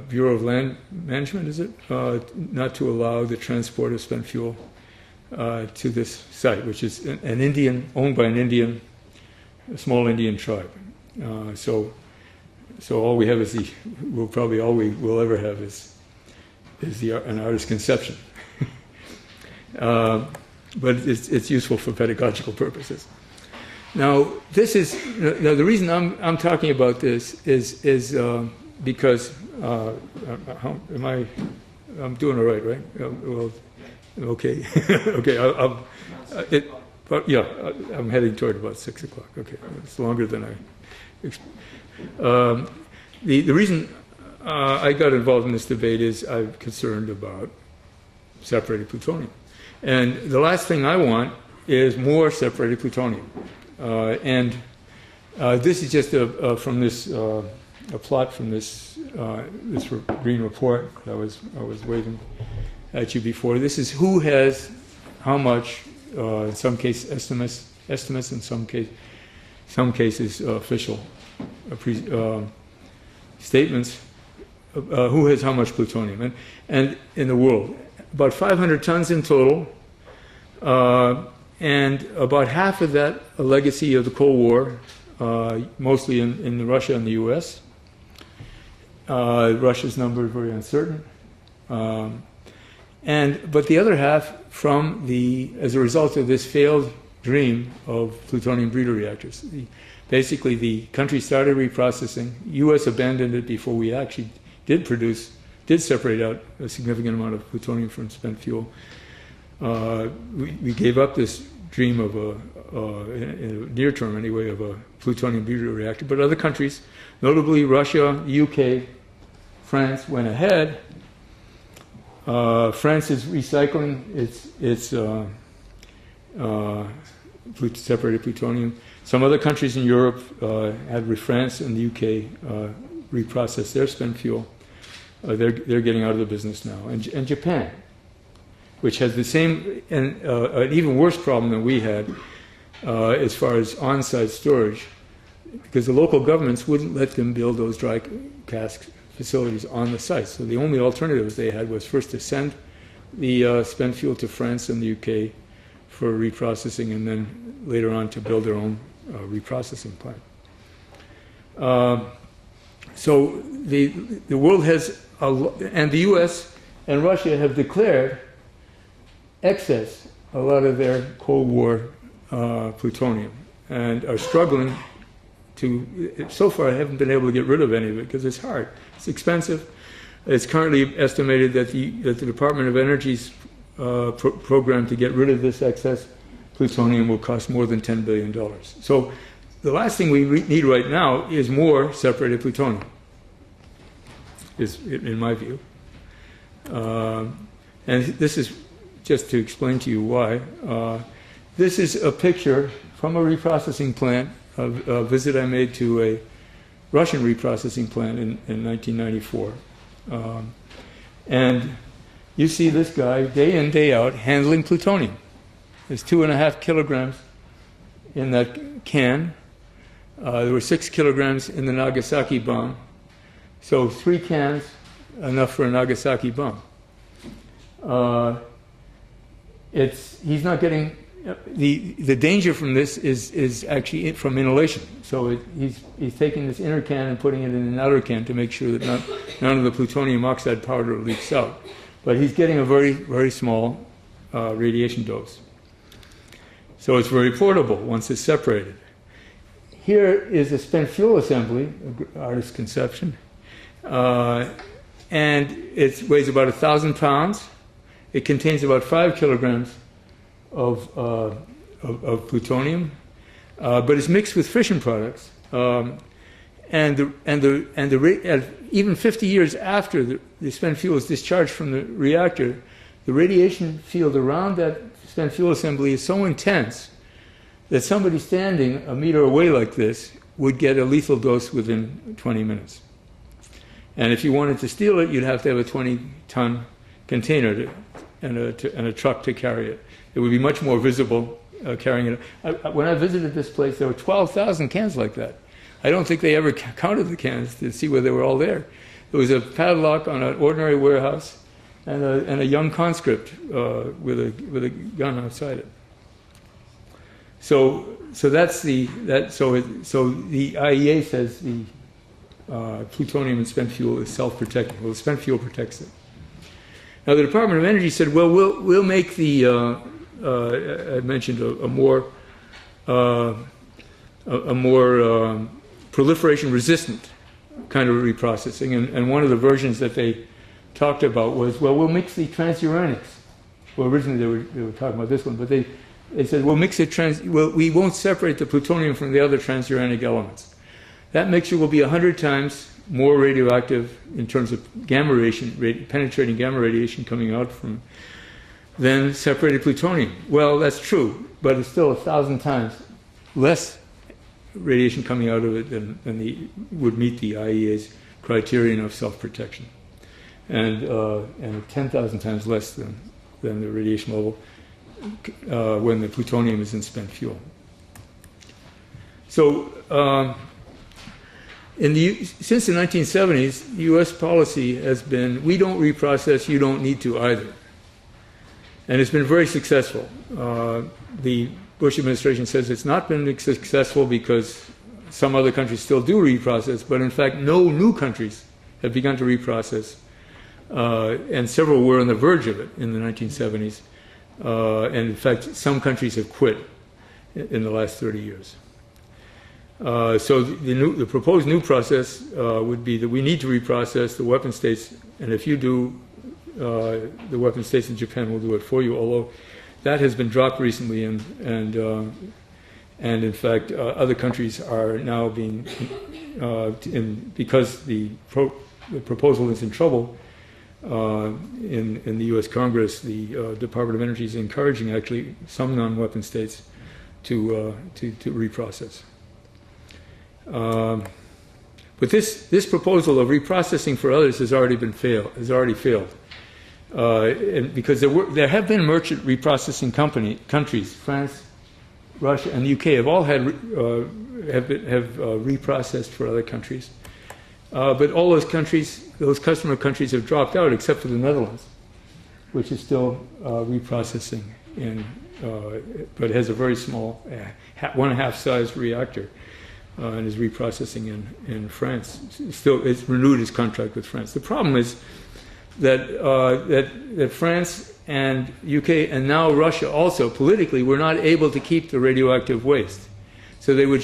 Bureau of Land Management, is it, not to allow the transport of spent fuel to this site, which is an Indian, owned by a small Indian tribe. So all we have is all we will ever have is an artist's conception. But it's useful for pedagogical purposes. Now, the reason I'm talking about this is because I'm doing all right? Well, okay, okay. I'm heading toward about 6 o'clock. Okay, it's longer than I. The reason I got involved in this debate is I'm concerned about separated plutonium, and the last thing I want is more separated plutonium. And this is just from this a plot from this green report that I was waving at you before. This is who has how much. In some cases, estimates. In some cases, official statements. Who has how much plutonium? And in the world, about 500 tons in total. And about half of that a legacy of the Cold War, mostly in Russia and the U.S. Russia's number is very uncertain. But the other half as a result of this failed dream of plutonium breeder reactors. Basically, the country started reprocessing. U.S. abandoned it before we actually did separate out a significant amount of plutonium from spent fuel. We gave up this dream of in the near term anyway, of a plutonium breeder reactor. But other countries, notably Russia, UK, France, went ahead. France is recycling its separated plutonium. Some other countries in Europe France and the UK reprocess their spent fuel. They're getting out of the business now. And Japan, which has the same and an even worse problem than we had as far as on-site storage, because the local governments wouldn't let them build those dry cask facilities on the site. So the only alternatives they had was first to send the spent fuel to France and the UK for reprocessing, and then later on to build their own reprocessing plant. So the world has, and the US and Russia have declared excess a lot of their Cold War plutonium, and are struggling to, so far I haven't been able to get rid of any of it because it's hard. It's expensive. It's currently estimated that the Department of Energy's program to get rid of this excess plutonium will cost more than $10 billion. So the last thing we need right now is more separated plutonium, is in my view. And this is just to explain to you why. This is a picture from a reprocessing plant, a visit I made to a Russian reprocessing plant in 1994. And you see this guy day in, day out handling plutonium. There's 2.5 kilograms in that can. There were 6 kilograms in the Nagasaki bomb. So 3 cans, enough for a Nagasaki bomb. He's not getting, the danger from this is actually from inhalation. So he's taking this inner can and putting it in an outer can to make sure that none of the plutonium oxide powder leaks out. But he's getting a very, very small radiation dose. So it's very portable once it's separated. Here is a spent fuel assembly, artist's conception. And it weighs about 1,000 pounds. It contains about 5 kilograms of plutonium, but it's mixed with fission products. Even 50 years after the spent fuel is discharged from the reactor, the radiation field around that spent fuel assembly is so intense that somebody standing a meter away like this would get a lethal dose within 20 minutes. And if you wanted to steal it, you'd have to have a 20-ton container and a truck to carry it. It would be much more visible carrying it. When I visited this place, there were 12,000 cans like that. I don't think they ever counted the cans to see whether they were all there. There was a padlock on an ordinary warehouse and a young conscript with a gun outside it. So that's the IEA says the plutonium and spent fuel is self-protecting. Well, the spent fuel protects it. Now the Department of Energy said, well, we'll make the I mentioned a more proliferation-resistant kind of reprocessing, and one of the versions that they talked about was, well, we'll mix the transuranics. Well, originally they were talking about this one, but they said, we'll mix it we won't separate the plutonium from the other transuranic elements. That mixture will be 100 times more radioactive in terms of gamma radiation, penetrating gamma radiation coming out from than separated plutonium. Well, that's true, but it's still 1,000 times less radiation coming out of it than would meet the IEA's criterion of self-protection, and 10,000 times less than the radiation level when the plutonium is in spent fuel. So since the 1970s, U.S. policy has been, we don't reprocess, you don't need to either. And it's been very successful. The Bush administration says it's not been successful because some other countries still do reprocess, but in fact no new countries have begun to reprocess and several were on the verge of it in the 1970s. And in fact, some countries have quit in the last 30 years. So the proposed new process would be that we need to reprocess the weapon states, and if you do, the weapon states in Japan will do it for you, although that has been dropped recently, and in fact, other countries are now being, because the proposal is in trouble, in the U.S. Congress, the Department of Energy is encouraging actually some non-weapon states to reprocess. But this proposal of reprocessing for others has already failed, and because there have been merchant reprocessing countries, France, Russia, and the UK have all had reprocessed for other countries, but all those countries, those customer countries, have dropped out except for the Netherlands, which is still reprocessing but has a very small 1.5 size reactor. And is reprocessing in France. Still, it's renewed his contract with France. The problem is that France and UK and now Russia also politically were not able to keep the radioactive waste. So they would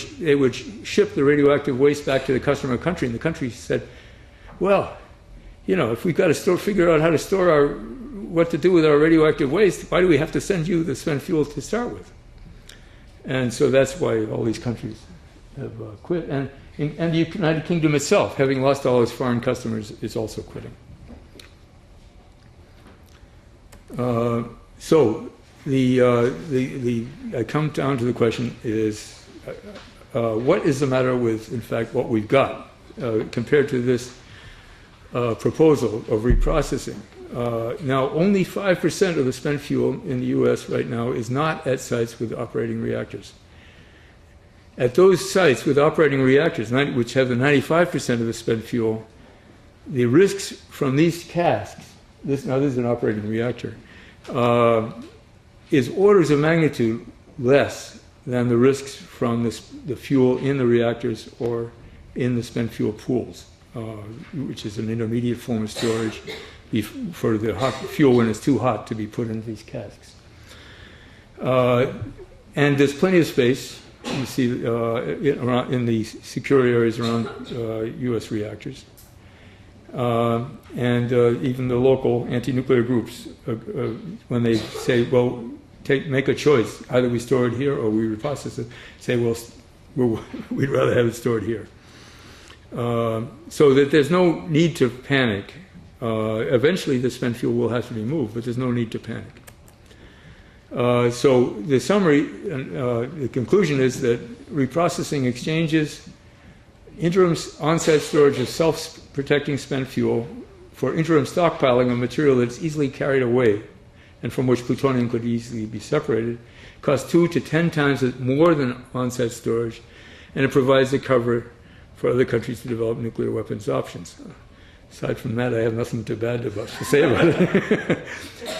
ship the radioactive waste back to the customer country, and the country said, "Well, if we've got to figure out how to store what to do with our radioactive waste, why do we have to send you the spent fuel to start with?" And so that's why all these countries have quit, and the United Kingdom itself, having lost all its foreign customers, is also quitting. So I come down to the question is, what is the matter with, in fact, what we've got compared to this proposal of reprocessing? Now, only 5% of the spent fuel in the U.S. right now is not at sites with operating reactors. At those sites with operating reactors, which have the 95% of the spent fuel, the risks from these casks, this is an operating reactor, is orders of magnitude less than the risks from the fuel in the reactors or in the spent fuel pools, which is an intermediate form of storage for the hot fuel when it's too hot to be put into these casks. And there's plenty of space. You see in the secure areas around U.S. reactors. And even the local anti-nuclear groups, when they say, well, make a choice, either we store it here or we reprocess it, say, well, we'd rather have it stored here. So that there's no need to panic. Eventually the spent fuel will have to be moved, but there's no need to panic. So the summary, the conclusion is that reprocessing exchanges interim on-site storage of self-protecting spent fuel for interim stockpiling of material that's easily carried away and from which plutonium could easily be separated costs 2 to 10 times more than on-site storage, and it provides a cover for other countries to develop nuclear weapons options. Aside from that, I have nothing too bad to say about it.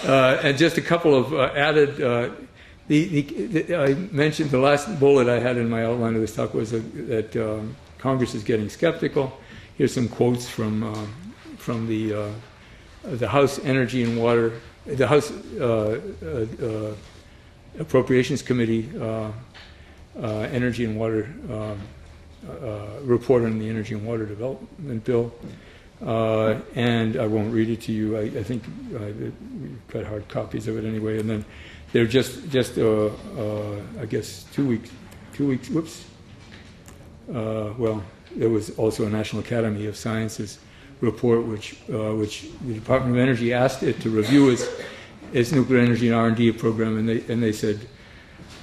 And just a couple of added, I mentioned the last bullet I had in my outline of this talk was that Congress is getting skeptical. Here's some quotes from the House Energy and Water, the House Appropriations Committee Energy and Water report on the Energy and Water Development Bill. And I won't read it to you. I think we've got hard copies of it anyway. And then they're just I guess 2 weeks. Whoops. Well, there was also a National Academy of Sciences report, which the Department of Energy asked it to review its nuclear energy and R&D program, and they said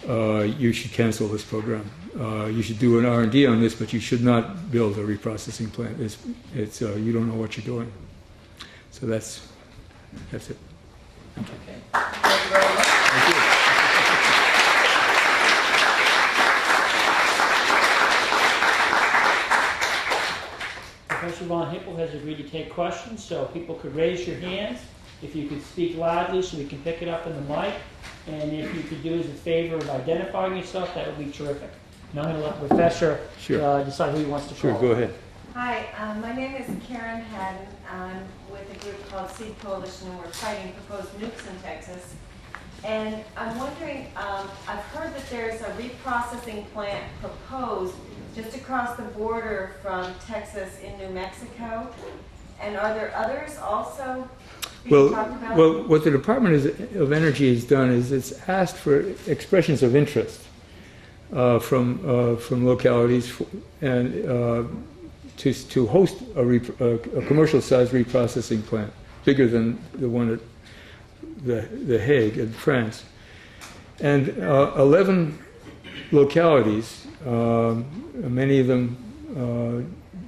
you should cancel this program. You should do an R&D on this, but you should not build a reprocessing plant. It's you don't know what you're doing. So that's it. Okay. Thank you very much. Thank you. Professor Von Hippel has agreed to take questions, so people could raise your hands. If you could speak loudly so we can pick it up in the mic, and if you could do us a favor of identifying yourself, that would be terrific. And I'm going to let the professor decide who he wants to call. Sure, go ahead. Hi, my name is Karen Haddon. I'm with a group called Seed Coalition, and we're fighting proposed nukes in Texas. And I'm wondering, I've heard that there's a reprocessing plant proposed just across the border from Texas in New Mexico. And are there others also being talked about? Well, what the Department of Energy has done is it's asked for expressions of interest from localities and to host a commercial-sized reprocessing plant, bigger than the one at the Hague in France. And 11 localities, many of them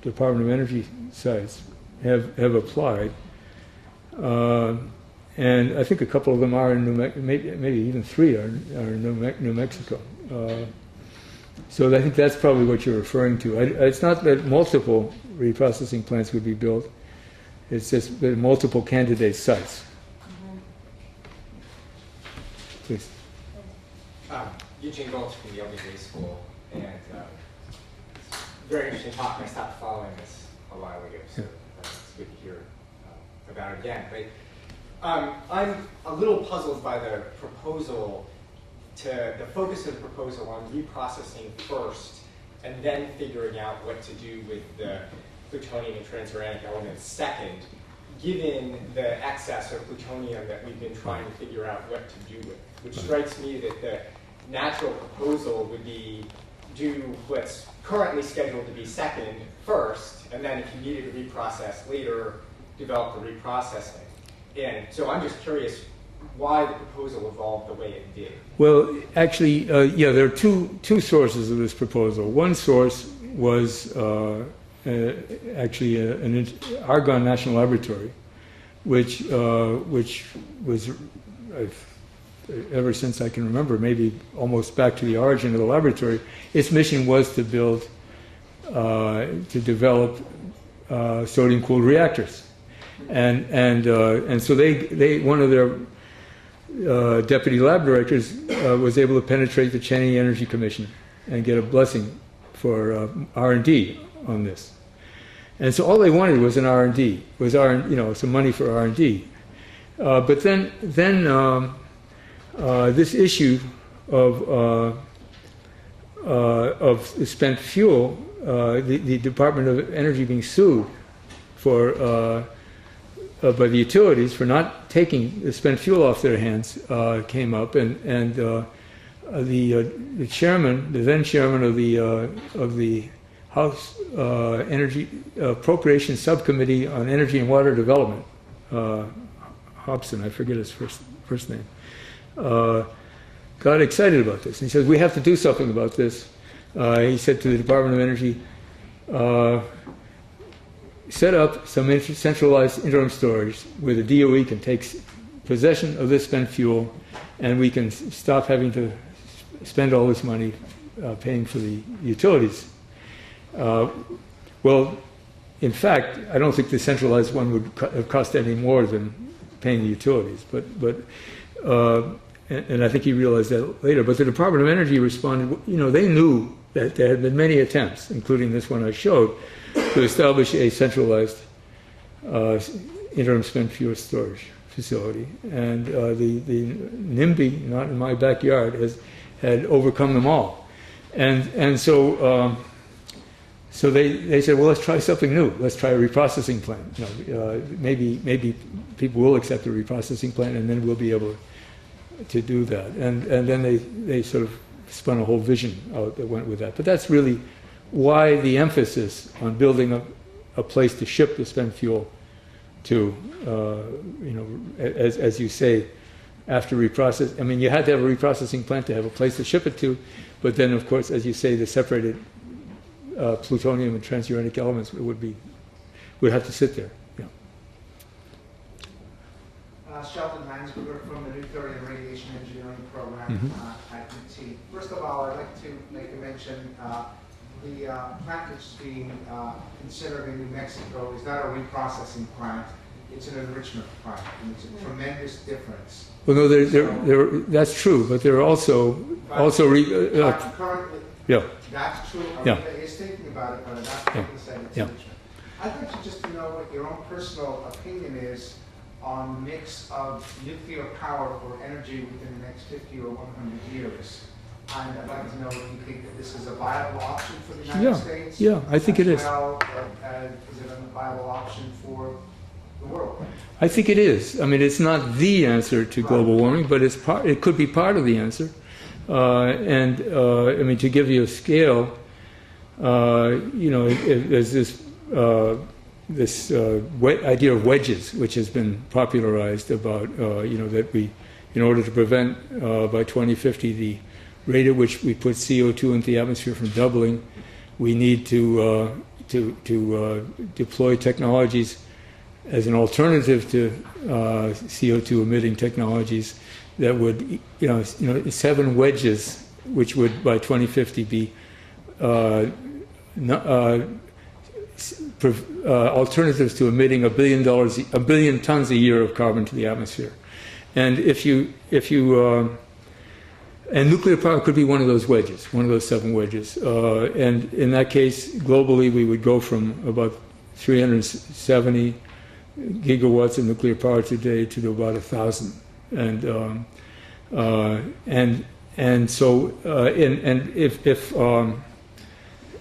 Department of Energy sites, have applied. And I think a couple of them are in maybe even 3 are in New Mexico. So I think that's probably what you're referring to. It's not that multiple reprocessing plants would be built. It's just that multiple candidate sites. Please. Eugene Gulch from the Illogic School, and very interesting talk. And I stopped following this a while ago, so it's good to hear about it again. But I'm a little puzzled by the proposal, the focus of the proposal on reprocessing first, and then figuring out what to do with the plutonium and transuranic elements second, given the excess of plutonium that we've been trying to figure out what to do with. Which strikes me that the natural proposal would be do what's currently scheduled to be second first, and then if you needed to reprocess later, develop the reprocessing. And so I'm just curious why the proposal evolved the way it did. Well, actually, yeah, there are two sources of this proposal. One source was actually an Argonne National Laboratory, which was, ever since I can remember, maybe almost back to the origin of the laboratory, its mission was to build, to develop sodium-cooled reactors. And so they one of their deputy lab directors was able to penetrate the Cheney Energy Commission and get a blessing for R&D on this. And so all they wanted was an R&D, some money for R&D. But then this issue of spent fuel, the Department of Energy being sued for by the utilities for not taking the spent fuel off their hands came up, and the chairman, the then chairman of the House Energy Appropriations Subcommittee on Energy and Water Development, Hobson, I forget his first name, got excited about this. And he said, we have to do something about this. He said to the Department of Energy, set up some centralized interim storage where the DOE can take possession of this spent fuel, and we can stop having to spend all this money paying for the utilities. Well, in fact, I don't think the centralized one would have cost any more than paying the utilities. And I think he realized that later. But the Department of Energy responded, they knew that there had been many attempts, including this one I showed, to establish a centralized interim spent fuel storage facility. And the NIMBY, not in my backyard, had overcome them all. And so they said, well, let's try something new. Let's try a reprocessing plant. Maybe people will accept a reprocessing plant, and then we'll be able to do that. And then they sort of spun a whole vision out that went with that. But that's really why the emphasis on building a place to ship the spent fuel to, as you say, after reprocess. I mean, you had to have a reprocessing plant to have a place to ship it to, but then, of course, as you say, the separated plutonium and transuranic elements would have to sit there. Yeah. Sheldon Heinsberger from the Nuclear and Radiation Engineering Program at UT. First of all, I'd like to make a mention. The plant that's being considered in New Mexico is not a reprocessing plant. It's an enrichment plant, and it's a tremendous difference. Well, no, that's true, but there are also currently, Yeah. That's true. Yeah. Arena is thinking about it, but at that particular site, it's Yeah. enrichment. I'd like to just to know what your own personal opinion is on the mix of nuclear power for energy within the next 50 or 100 years. And I'd like to know if you think that this is a viable option for the United Yeah. States. Yeah, I think it is. Well, is it a viable option for the world? I think it is. I mean, it's not the answer to global warming, but it could be part of the answer. I mean, to give you a scale, there's this idea of wedges, which has been popularized about, that we, in order to prevent by 2050 the rate at which we put CO2 into the atmosphere from doubling, we need to deploy technologies as an alternative to CO2 emitting technologies that would, 7 wedges, which would by 2050 be alternatives to emitting $1 billion tons a year of carbon to the atmosphere. And and nuclear power could be one of those wedges, one of those 7 wedges. And in that case, globally, we would go from about 370 gigawatts of nuclear power today to about 1,000. And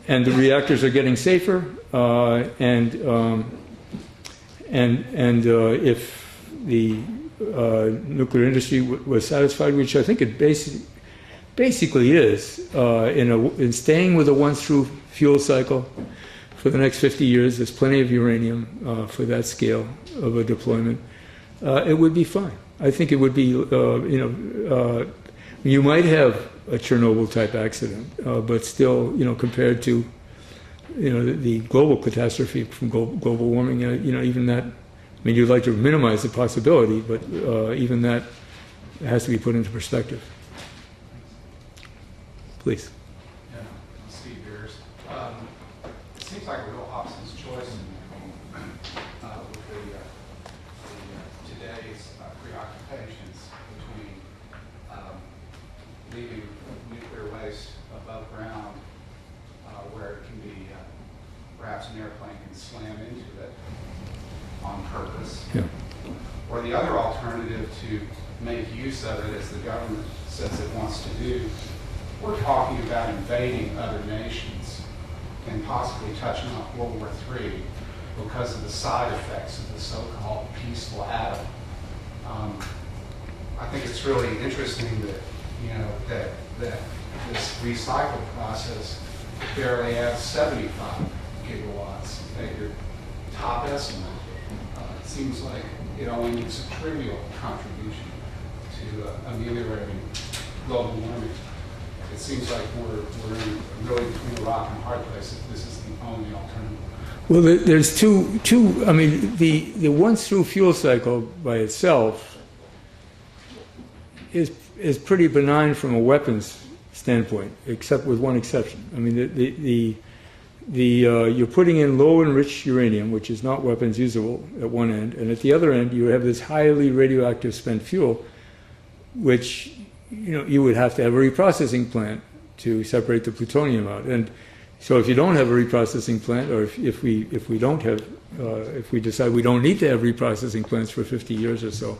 the reactors are getting safer, if the nuclear industry was satisfied, which I think it basically is, in staying with a once-through fuel cycle for the next 50 years, there's plenty of uranium for that scale of a deployment. It would be fine. I think it would be, you might have a Chernobyl-type accident, but still, compared to, the global catastrophe from global warming, even that, I mean, you'd like to minimize the possibility, but even that has to be put into perspective. Please. Yeah, Steve Beers. It seems like a real Hobson's choice with today's preoccupations between leaving nuclear waste above ground where it can be, perhaps an airplane can slam into it on purpose. Yeah. Or the other alternative to make use of it, as the government says it wants to do. We're talking about invading other nations and possibly touching on World War III because of the side effects of the so-called peaceful atom. I think it's really interesting that, that this recycle process barely adds 75 gigawatts at your top estimate. It seems like it only makes a trivial contribution to ameliorating global warming. It seems like we're really between a rock and a hard place if this is the only alternative. Well, there's two. I mean, the once-through fuel cycle by itself is pretty benign from a weapons standpoint, except with one exception. I mean, you're putting in low enriched uranium, which is not weapons usable at one end, and at the other end you have this highly radioactive spent fuel, which you would have to have a reprocessing plant to separate the plutonium out. And so if you don't have a reprocessing plant, or if we decide we don't need to have reprocessing plants for 50 years or so,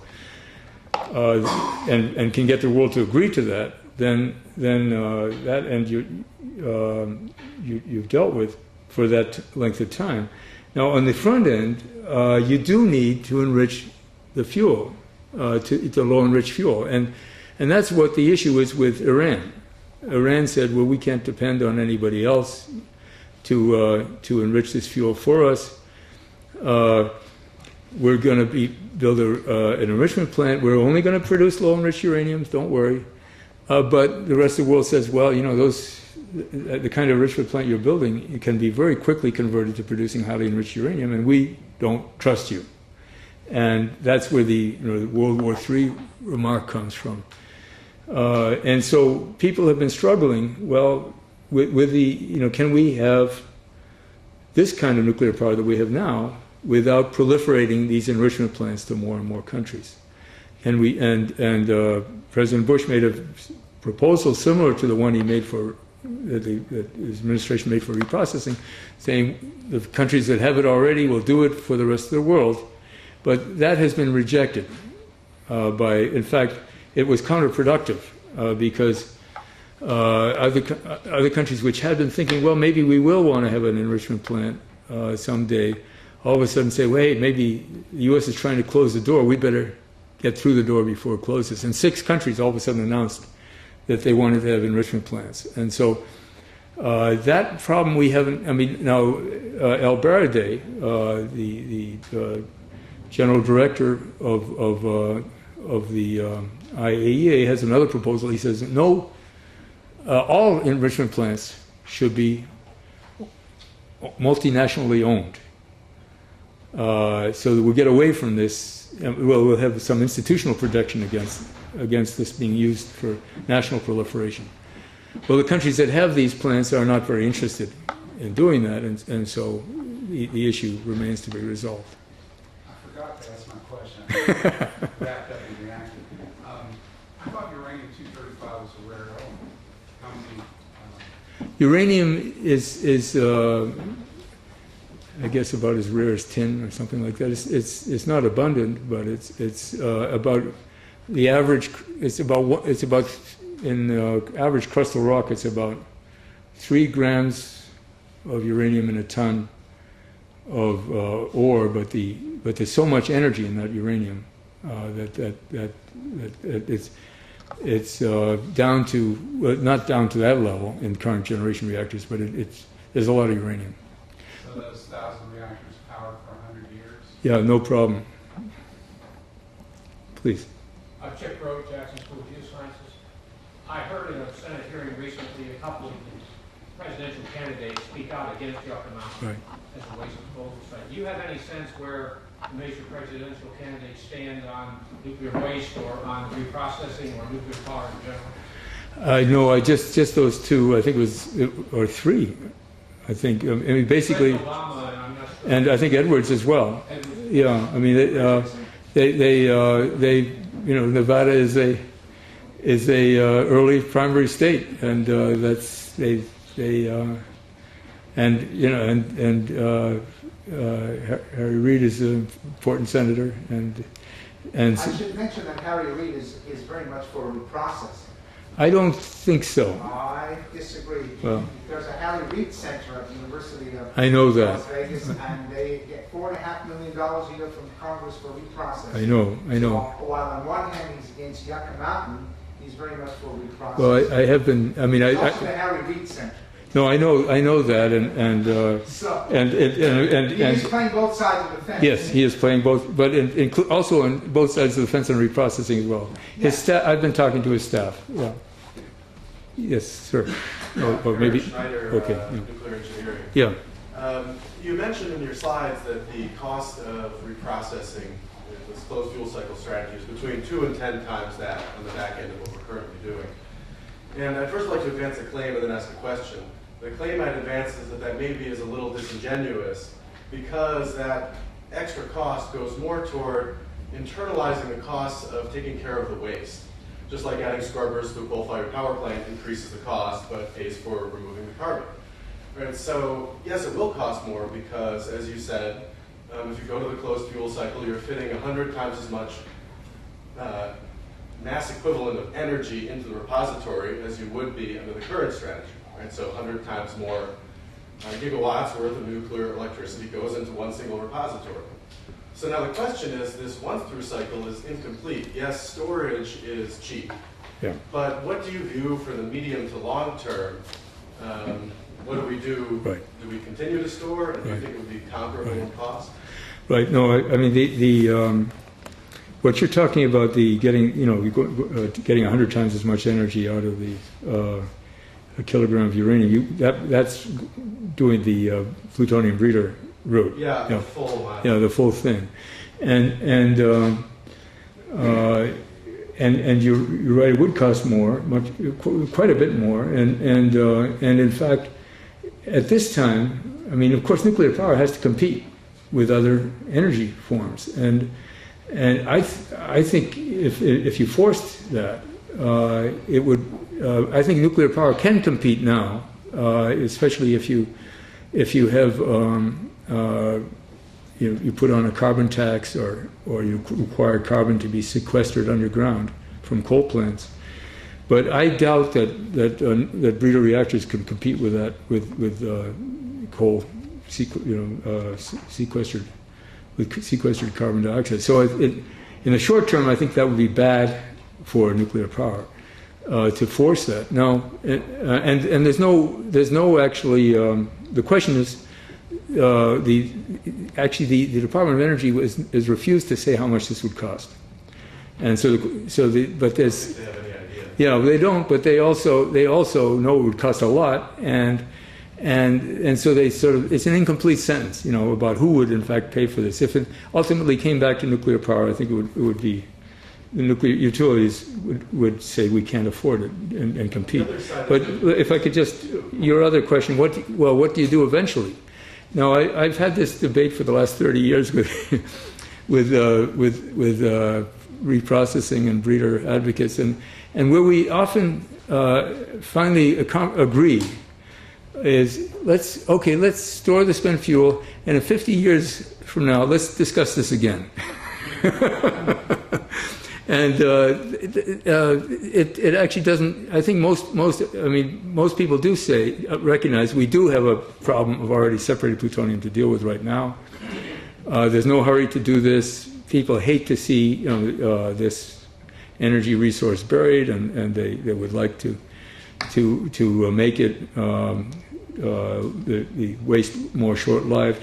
and can get the world to agree to that, then that end you've dealt with for that length of time. Now on the front end, you do need to enrich the fuel, to low enriched fuel, and that's what the issue is with Iran. Iran said, well, we can't depend on anybody else to enrich this fuel for us. We're going to build an enrichment plant. We're only going to produce low enriched uraniums, don't worry. But the rest of the world says, well, the kind of enrichment plant you're building, it can be very quickly converted to producing highly enriched uranium, and we don't trust you. And that's where the World War III remark comes from. And so people have been struggling, well, with the, can we have this kind of nuclear power that we have now without proliferating these enrichment plants to more and more countries? And President Bush made a proposal similar to the one he made for that his administration made for reprocessing, saying the countries that have it already will do it for the rest of the world. But that has been rejected in fact, it was counterproductive because other countries which had been thinking, well, maybe we will want to have an enrichment plant someday, all of a sudden say, wait, maybe the U.S. is trying to close the door, we better get through the door before it closes. And 6 countries all of a sudden announced that they wanted to have enrichment plants. And so that problem we haven't, I mean, now El Baradei, the general director of the IAEA has another proposal. He says, no, all enrichment plants should be multinationally owned. So that we'll get away from this. Well, we'll have some institutional protection against this being used for national proliferation. Well, the countries that have these plants are not very interested in doing that, and so the issue remains to be resolved. I forgot to ask my question. Wrapped up in reaction. I thought uranium-235 was a rare element. How many? Uranium is I guess about as rare as tin or something like that. It's not abundant, but it's about the average. It's about in average crustal rock. It's about 3 grams of uranium in a ton of ore, but there's so much energy in that uranium that it's down to, well, not down to that level in current generation reactors, but there's a lot of uranium. So those 1,000 reactors powered for 100 years? Yeah, no problem. Please. Chip Rowe, Jackson School of Geosciences. I heard in a Senate hearing recently a couple of presidential candidates speak out against Yucca Mountain as a waste disposal site. Do you have any sense where the major presidential candidates stand on nuclear waste or on reprocessing or nuclear power in general? No, I just those 2. I think it was or 3. I think. I mean, basically, Obama, and I think Edwards as well. Yeah, I mean, they you know, Nevada is a early primary state, and that's they and you know and Harry Reid is an important senator, and I should mention that Harry Reid is very much for reprocessing. I don't think so. I disagree. Well, there's a Harry Reid Center at the University of I know that. Las Vegas, and they get $4.5 million a year from Congress for reprocessing. I know. So, while on one hand he's against Yucca Mountain, he's very much for reprocessing. Well, I have been. I mean, also the Harry Reid Center. No, I know that, and he's playing both sides of the fence. Yes, he is playing both, but also on both sides of the fence on reprocessing as well. His staff. I've been talking to his staff. Yeah. Yes, sir. Or maybe. Schneider, okay. Nuclear engineering. Yeah. You mentioned in your slides that the cost of reprocessing with closed fuel cycle strategies between 2 and 10 times that on the back end of what we're currently doing. And I'd first like to advance a claim and then ask a question. The claim I'd advance is that maybe is a little disingenuous because that extra cost goes more toward internalizing the costs of taking care of the waste. Just like adding scrubbers to a coal-fired power plant increases the cost but pays for removing the carbon. Right? So yes, it will cost more because, as you said, if you go to the closed fuel cycle, you're fitting 100 times as much mass equivalent of energy into the repository as you would be under the current strategy. Right? So 100 times more gigawatts worth of nuclear electricity goes into one single repository. So now the question is, this once-through cycle is incomplete. Yes, storage is cheap. Yeah. But what do you view for the medium to long term? What do we do? Right. Do we continue to store? And do you think it would be comparable in cost? Right. No, I mean the what you're talking about, the getting, you know, getting 100 times as much energy out of the a kilogram of uranium. That's doing the plutonium breeder route. Yeah, the full amount. Yeah, the full thing, and you're right. It would cost more, quite a bit more, and in fact, at this time, I mean, of course, nuclear power has to compete with other energy forms, and I think if you forced that, it would. I think nuclear power can compete now, especially if you have you put on a carbon tax or you require carbon to be sequestered underground from coal plants. But I doubt that breeder reactors can compete with that with coal sequestered carbon dioxide. So in the short term, I think that would be bad for nuclear power to force that. Now, and there's no actually. The question is, the Department of Energy has refused to say how much this would cost, and but there's. They have any idea? Yeah, they don't, but they also know it would cost a lot, and so they sort of, it's an incomplete sentence, about who would in fact pay for this. If it ultimately came back to nuclear power, I think it would be the nuclear utilities would say we can't afford it and compete. But if I could just, your other question, what do you do eventually? Now, I've had this debate for the last 30 years with reprocessing and breeder advocates, and where we often finally agree is let's store the spent fuel, and in 50 years from now, let's discuss this again. And it actually doesn't. I think most people do recognize we do have a problem of already separated plutonium to deal with right now. There's no hurry to do this. People hate to see this energy resource buried, and they would like to make it the waste more short-lived.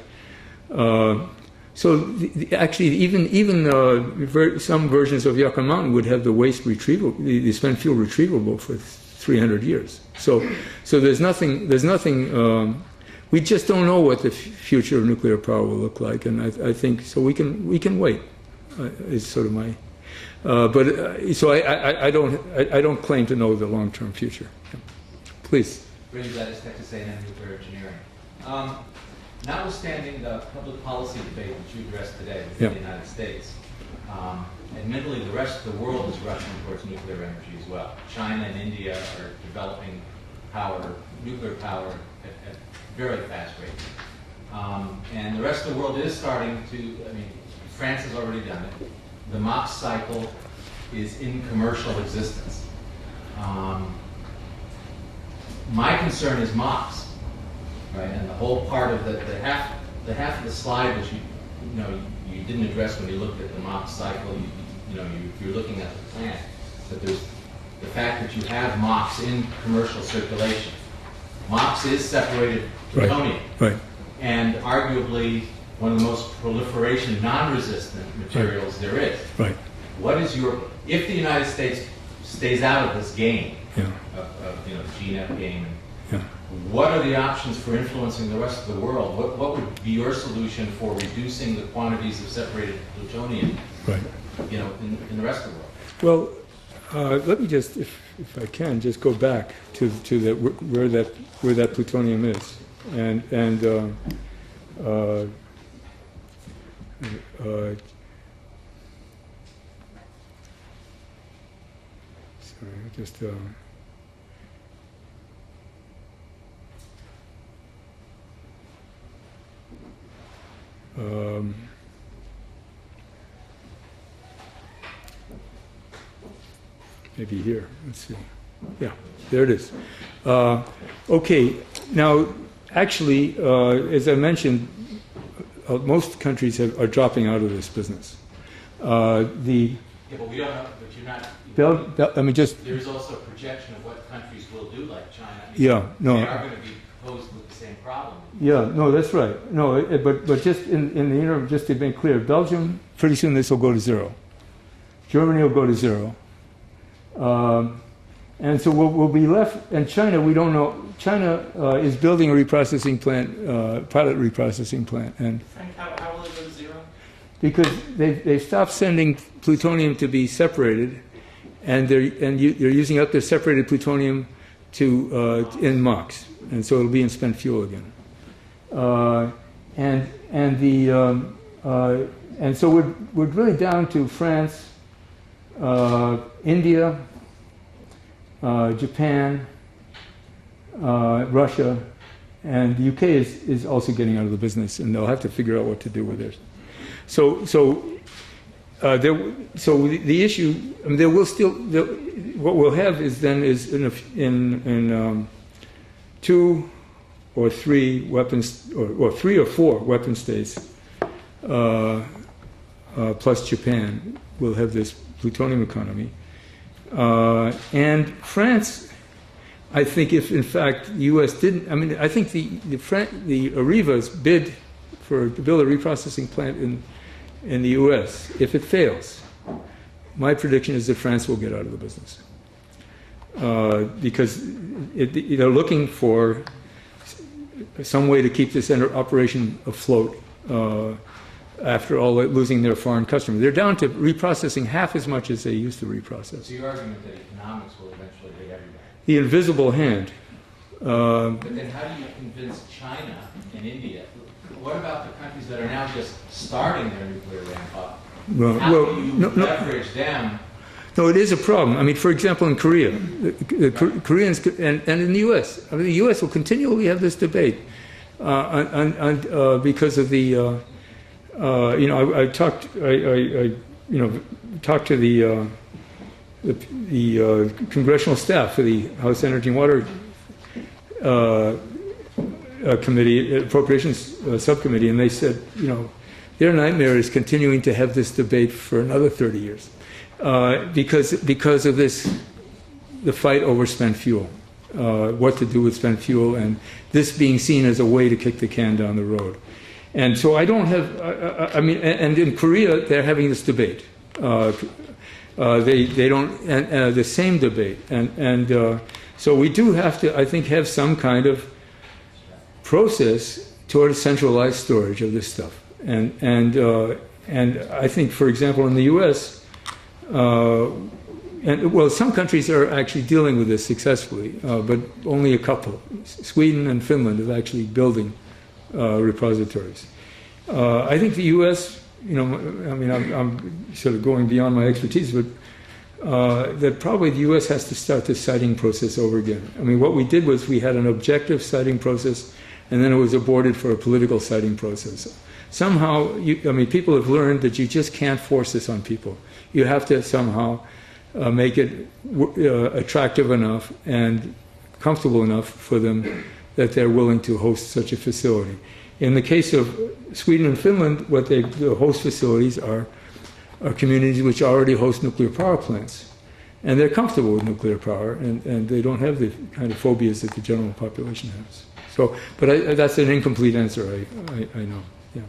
So actually, even some versions of Yucca Mountain would have the waste retrieval, the spent fuel retrievable for 300 years. So there's nothing. We just don't know what the future of nuclear power will look like, and I think so. We can wait. Is sort of my. So I don't claim to know the long-term future. Please. Really glad to Texas A&M nuclear engineering. Notwithstanding the public policy debate that you addressed today within the United States, admittedly the rest of the world is rushing towards nuclear energy as well. China and India are developing nuclear power at very fast rates. And the rest of the world is starting to, France has already done it. The MOX cycle is in commercial existence. My concern is MOX. Right, and the whole part of the half of the slide which you didn't address when you looked at the MOX cycle, you're looking at the plant, but there's the fact that you have MOX in commercial circulation. MOX is separated plutonium, right. And arguably one of the most proliferation non-resistant materials there is. Right. What is if the United States stays out of this game Yeah. of GNEP game? Yeah. What are the options for influencing the rest of the world? What would be your solution for reducing the quantities of separated plutonium, Right. In the rest of the world? Well, let me just, if I can, just go back to where that plutonium is, and sorry, just. Maybe here. Let's see. Yeah, there it is. Okay. Now, actually, as I mentioned, most countries are dropping out of this business. Yeah, but we don't know. But you're not. There's also a projection of what countries will do, like China. They are going to be posed with the same problem. Yeah, no, that's right. No, but just in the interim, just to be clear, Belgium, pretty soon this will go to zero. Germany will go to zero. And so we'll be left, and China, we don't know. China is building a reprocessing plant, pilot reprocessing plant. And Frank, how will it go to zero? Because they stopped sending plutonium to be separated, and they're using up their separated plutonium in MOX, and so it'll be in spent fuel again. And so we're really down to France, India, Japan, Russia, and the UK is also getting out of the business, and they'll have to figure out what to do with theirs. So the issue, I mean, there will still, what we'll have is in 2 or 3 weapons, or 3 or 4 weapon states, plus Japan, will have this plutonium economy. And France, I think if in fact the U.S. didn't, I mean, I think the Arriva's bid to build a reprocessing plant in the U.S., if it fails, my prediction is that France will get out of the business. Because they're looking for some way to keep this operation afloat after all losing their foreign customer. They're down to reprocessing half as much as they used to reprocess. So your argument that economics will eventually get everybody. The invisible hand. But then how do you convince China and India? What about the countries that are now just starting their nuclear ramp up? How do you leverage them? No, it is a problem. I mean, for example, in Korea, the Koreans and in the U.S. I mean, the U.S. will continually have this debate because of the. I talked to the congressional staff for the House Energy and Water Committee, Appropriations Subcommittee, and they said, their nightmare is continuing to have this debate for another 30 years because of this, the fight over spent fuel, what to do with spent fuel, and this being seen as a way to kick the can down the road. And so I don't have, and in Korea, they're having this debate. They don't, the same debate. And so we do have to, I think, have some kind of process toward centralized storage of this stuff. And I think, for example, in the U.S., some countries are actually dealing with this successfully, but only a couple. Sweden and Finland are actually building repositories. I think the U.S., I'm sort of going beyond my expertise, but that probably the U.S. has to start the siting process over again. I mean, what we did was we had an objective siting process, and then it was aborted for a political siting process. Somehow, people have learned that you just can't force this on people. You have to somehow make it attractive enough and comfortable enough for them that they're willing to host such a facility. In the case of Sweden and Finland, the host facilities are communities which already host nuclear power plants. And they're comfortable with nuclear power, and they don't have the kind of phobias that the general population has. So, but that's an incomplete answer, I know. Yeah.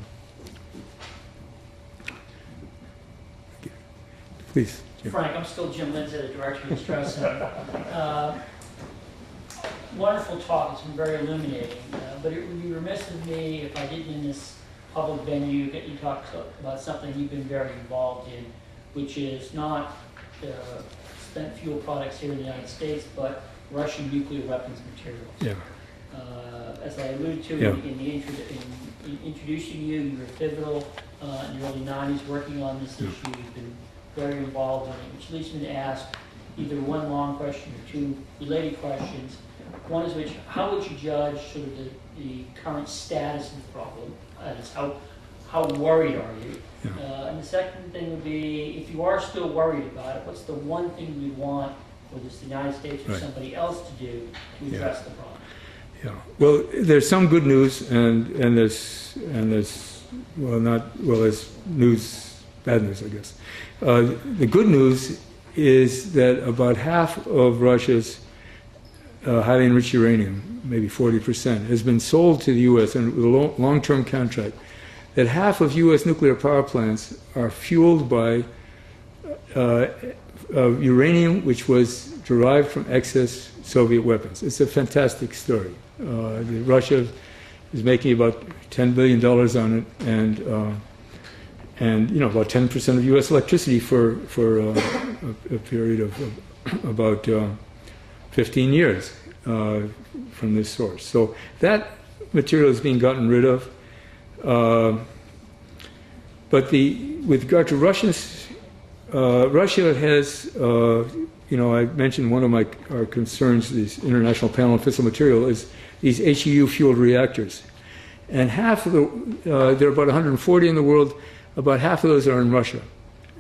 Okay. Please, Jim. Frank, I'm still Jim Lindsay, the director of the Strauss Center. Wonderful talk. It's been very illuminating. But it would be remiss of me if I didn't, in this public venue, get you talk about something you've been very involved in, which is not spent fuel products here in the United States, but Russian nuclear weapons materials. Yeah. As I alluded to in introducing you, you were pivotal in the early 90s working on this issue. You've been very involved in it, which leads me to ask either one long question or two related questions. One is how would you judge sort of the current status of the problem? That is, how worried are you? Yeah. And the second thing would be, if you are still worried about it, what's the one thing you want, whether it's the United States or somebody else, to do to address the problem? Yeah. Well, there's some good news, and there's news, bad news, I guess. The good news is that about half of Russia's highly enriched uranium, maybe 40%, has been sold to the U.S. and with a long-term contract. That half of U.S. nuclear power plants are fueled by uranium which was derived from excess Soviet weapons. It's a fantastic story. Russia is making about $10 billion on it, and about 10% of U.S. electricity for a period of about 15 years from this source. So that material is being gotten rid of. But with regard to Russia's Russia has, I mentioned one of our concerns, this International Panel on Fissile Material, is these HEU-fueled reactors. And half of there are about 140 in the world, about half of those are in Russia.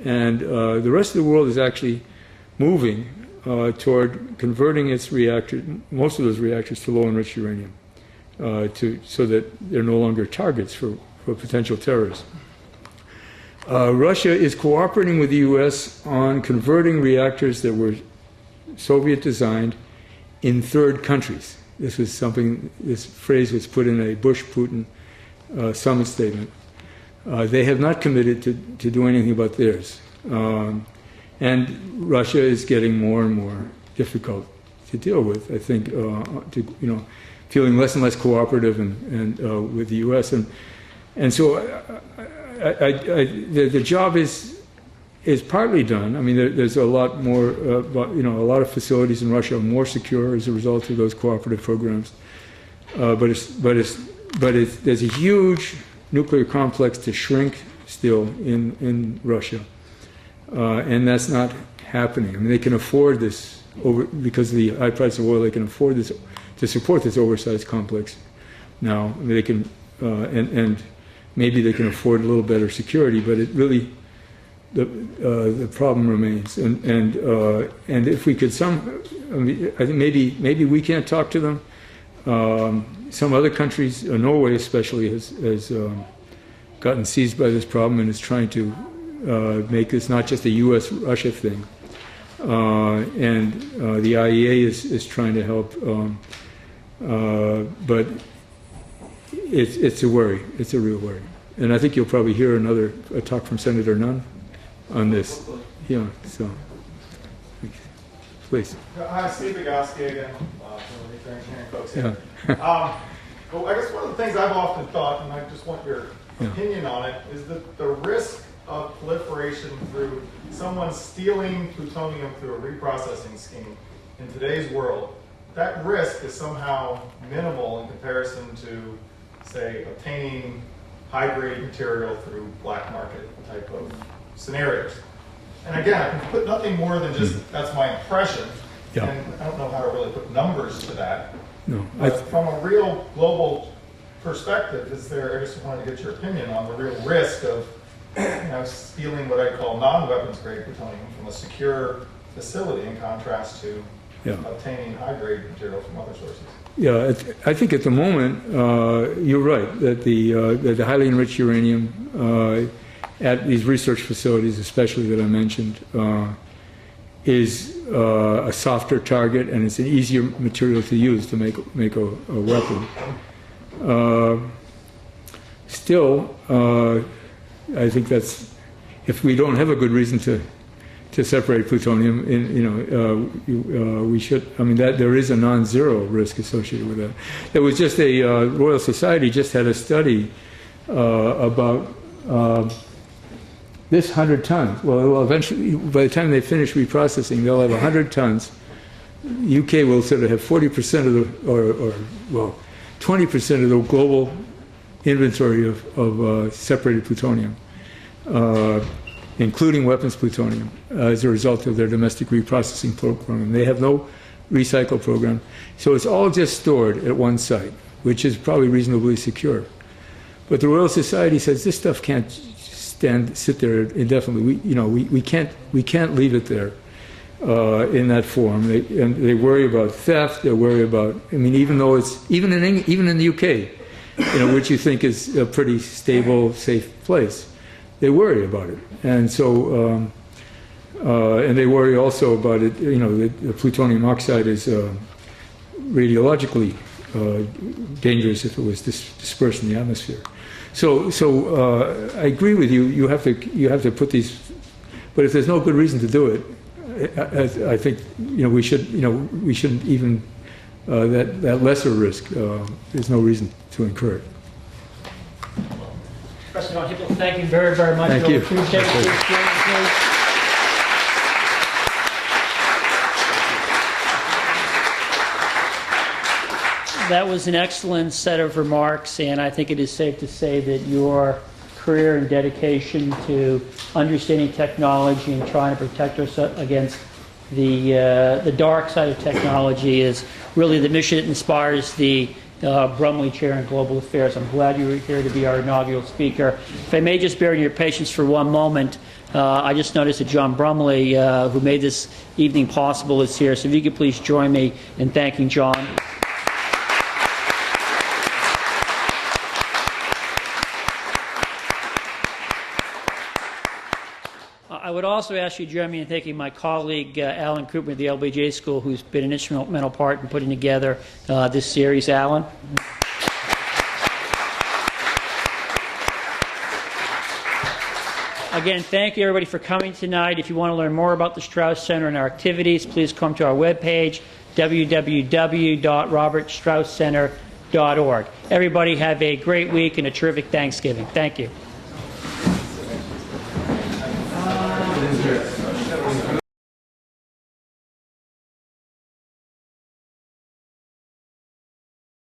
And the rest of the world is actually moving toward converting its reactors, most of those reactors, to low-enriched uranium, so that they're no longer targets for potential terrorists. Russia is cooperating with the U.S. on converting reactors that were Soviet-designed in third countries. This phrase was put in a Bush-Putin summit statement. They have not committed to do anything about theirs. And Russia is getting more and more difficult to deal with, I think, feeling less and less cooperative and with the U.S. And so the job is partly done. I mean, there's a lot more, a lot of facilities in Russia are more secure as a result of those cooperative programs. There's a huge nuclear complex to shrink still in Russia, and that's not happening. I mean, they can afford this because of the high price of oil. They can afford this to support this oversized complex now. I mean, they can, and maybe they can afford a little better security, but it really the problem remains. And if we could I think maybe we can't talk to them. Some other countries, Norway especially, has gotten seized by this problem and is trying to make this not just a U.S.-Russia thing. And the IEA is trying to help, but it's a worry. It's a real worry. And I think you'll probably hear a talk from Senator Nunn on this. Yeah, so please. Hi, Steve Bogowski again, from the nuclear engineering folks here. Yeah. Well, I guess one of the things I've often thought, and I just want your opinion on it, is that the risk of proliferation through someone stealing plutonium through a reprocessing scheme in today's world, that risk is somehow minimal in comparison to, say, obtaining high-grade material through black market type of scenarios. And again, I can put nothing more than just, that's my impression, and I don't know how to really put numbers to that. No, but from a real global perspective, I just wanted to get your opinion on the real risk of stealing what I call non-weapons grade plutonium from a secure facility in contrast to obtaining high-grade material from other sources. Yeah, I think at the moment, you're right, that the highly enriched uranium at these research facilities, especially that I mentioned, is a softer target, and it's an easier material to use to make a weapon. Still, I think that's, if we don't have a good reason to separate plutonium, we should. I mean, that there is a non-zero risk associated with that. There was just a Royal Society just had a study about this 100 tons. Well, eventually, by the time they finish reprocessing, they'll have 100 tons. UK will sort of have 40% of the, 20% of the global inventory of separated plutonium, including weapons plutonium, as a result of their domestic reprocessing program. They have no recycle program. So it's all just stored at one site, which is probably reasonably secure. But the Royal Society says this stuff can't sit there indefinitely. We can't leave it there in that form. They worry about theft. They worry about. I mean, even though it's even in the UK, which you think is a pretty stable, safe place, they worry about it. And so, and they worry also about it. The plutonium oxide is radiologically dangerous if it was dispersed in the atmosphere. So I agree with you. You have to put these, but if there's no good reason to do it, I think we shouldn't even that lesser risk. There's no reason to incur it. President Hippel, thank you very, very much. Thank you. Appreciate it. That was an excellent set of remarks, and I think it is safe to say that your career and dedication to understanding technology and trying to protect ourselves against the dark side of technology is really the mission that inspires the Brumley Chair in Global Affairs. I'm glad you were here to be our inaugural speaker. If I may just bear your patience for one moment, I just noticed that John Brumley, who made this evening possible, is here. So if you could please join me in thanking John. I would also ask you to join me in thanking my colleague, Alan Koopman of the LBJ School, who's been an instrumental part in putting together this series. Alan? Again, thank you everybody for coming tonight. If you want to learn more about the Strauss Center and our activities, please come to our webpage, www.robertstrausscenter.org. Everybody have a great week and a terrific Thanksgiving. Thank you.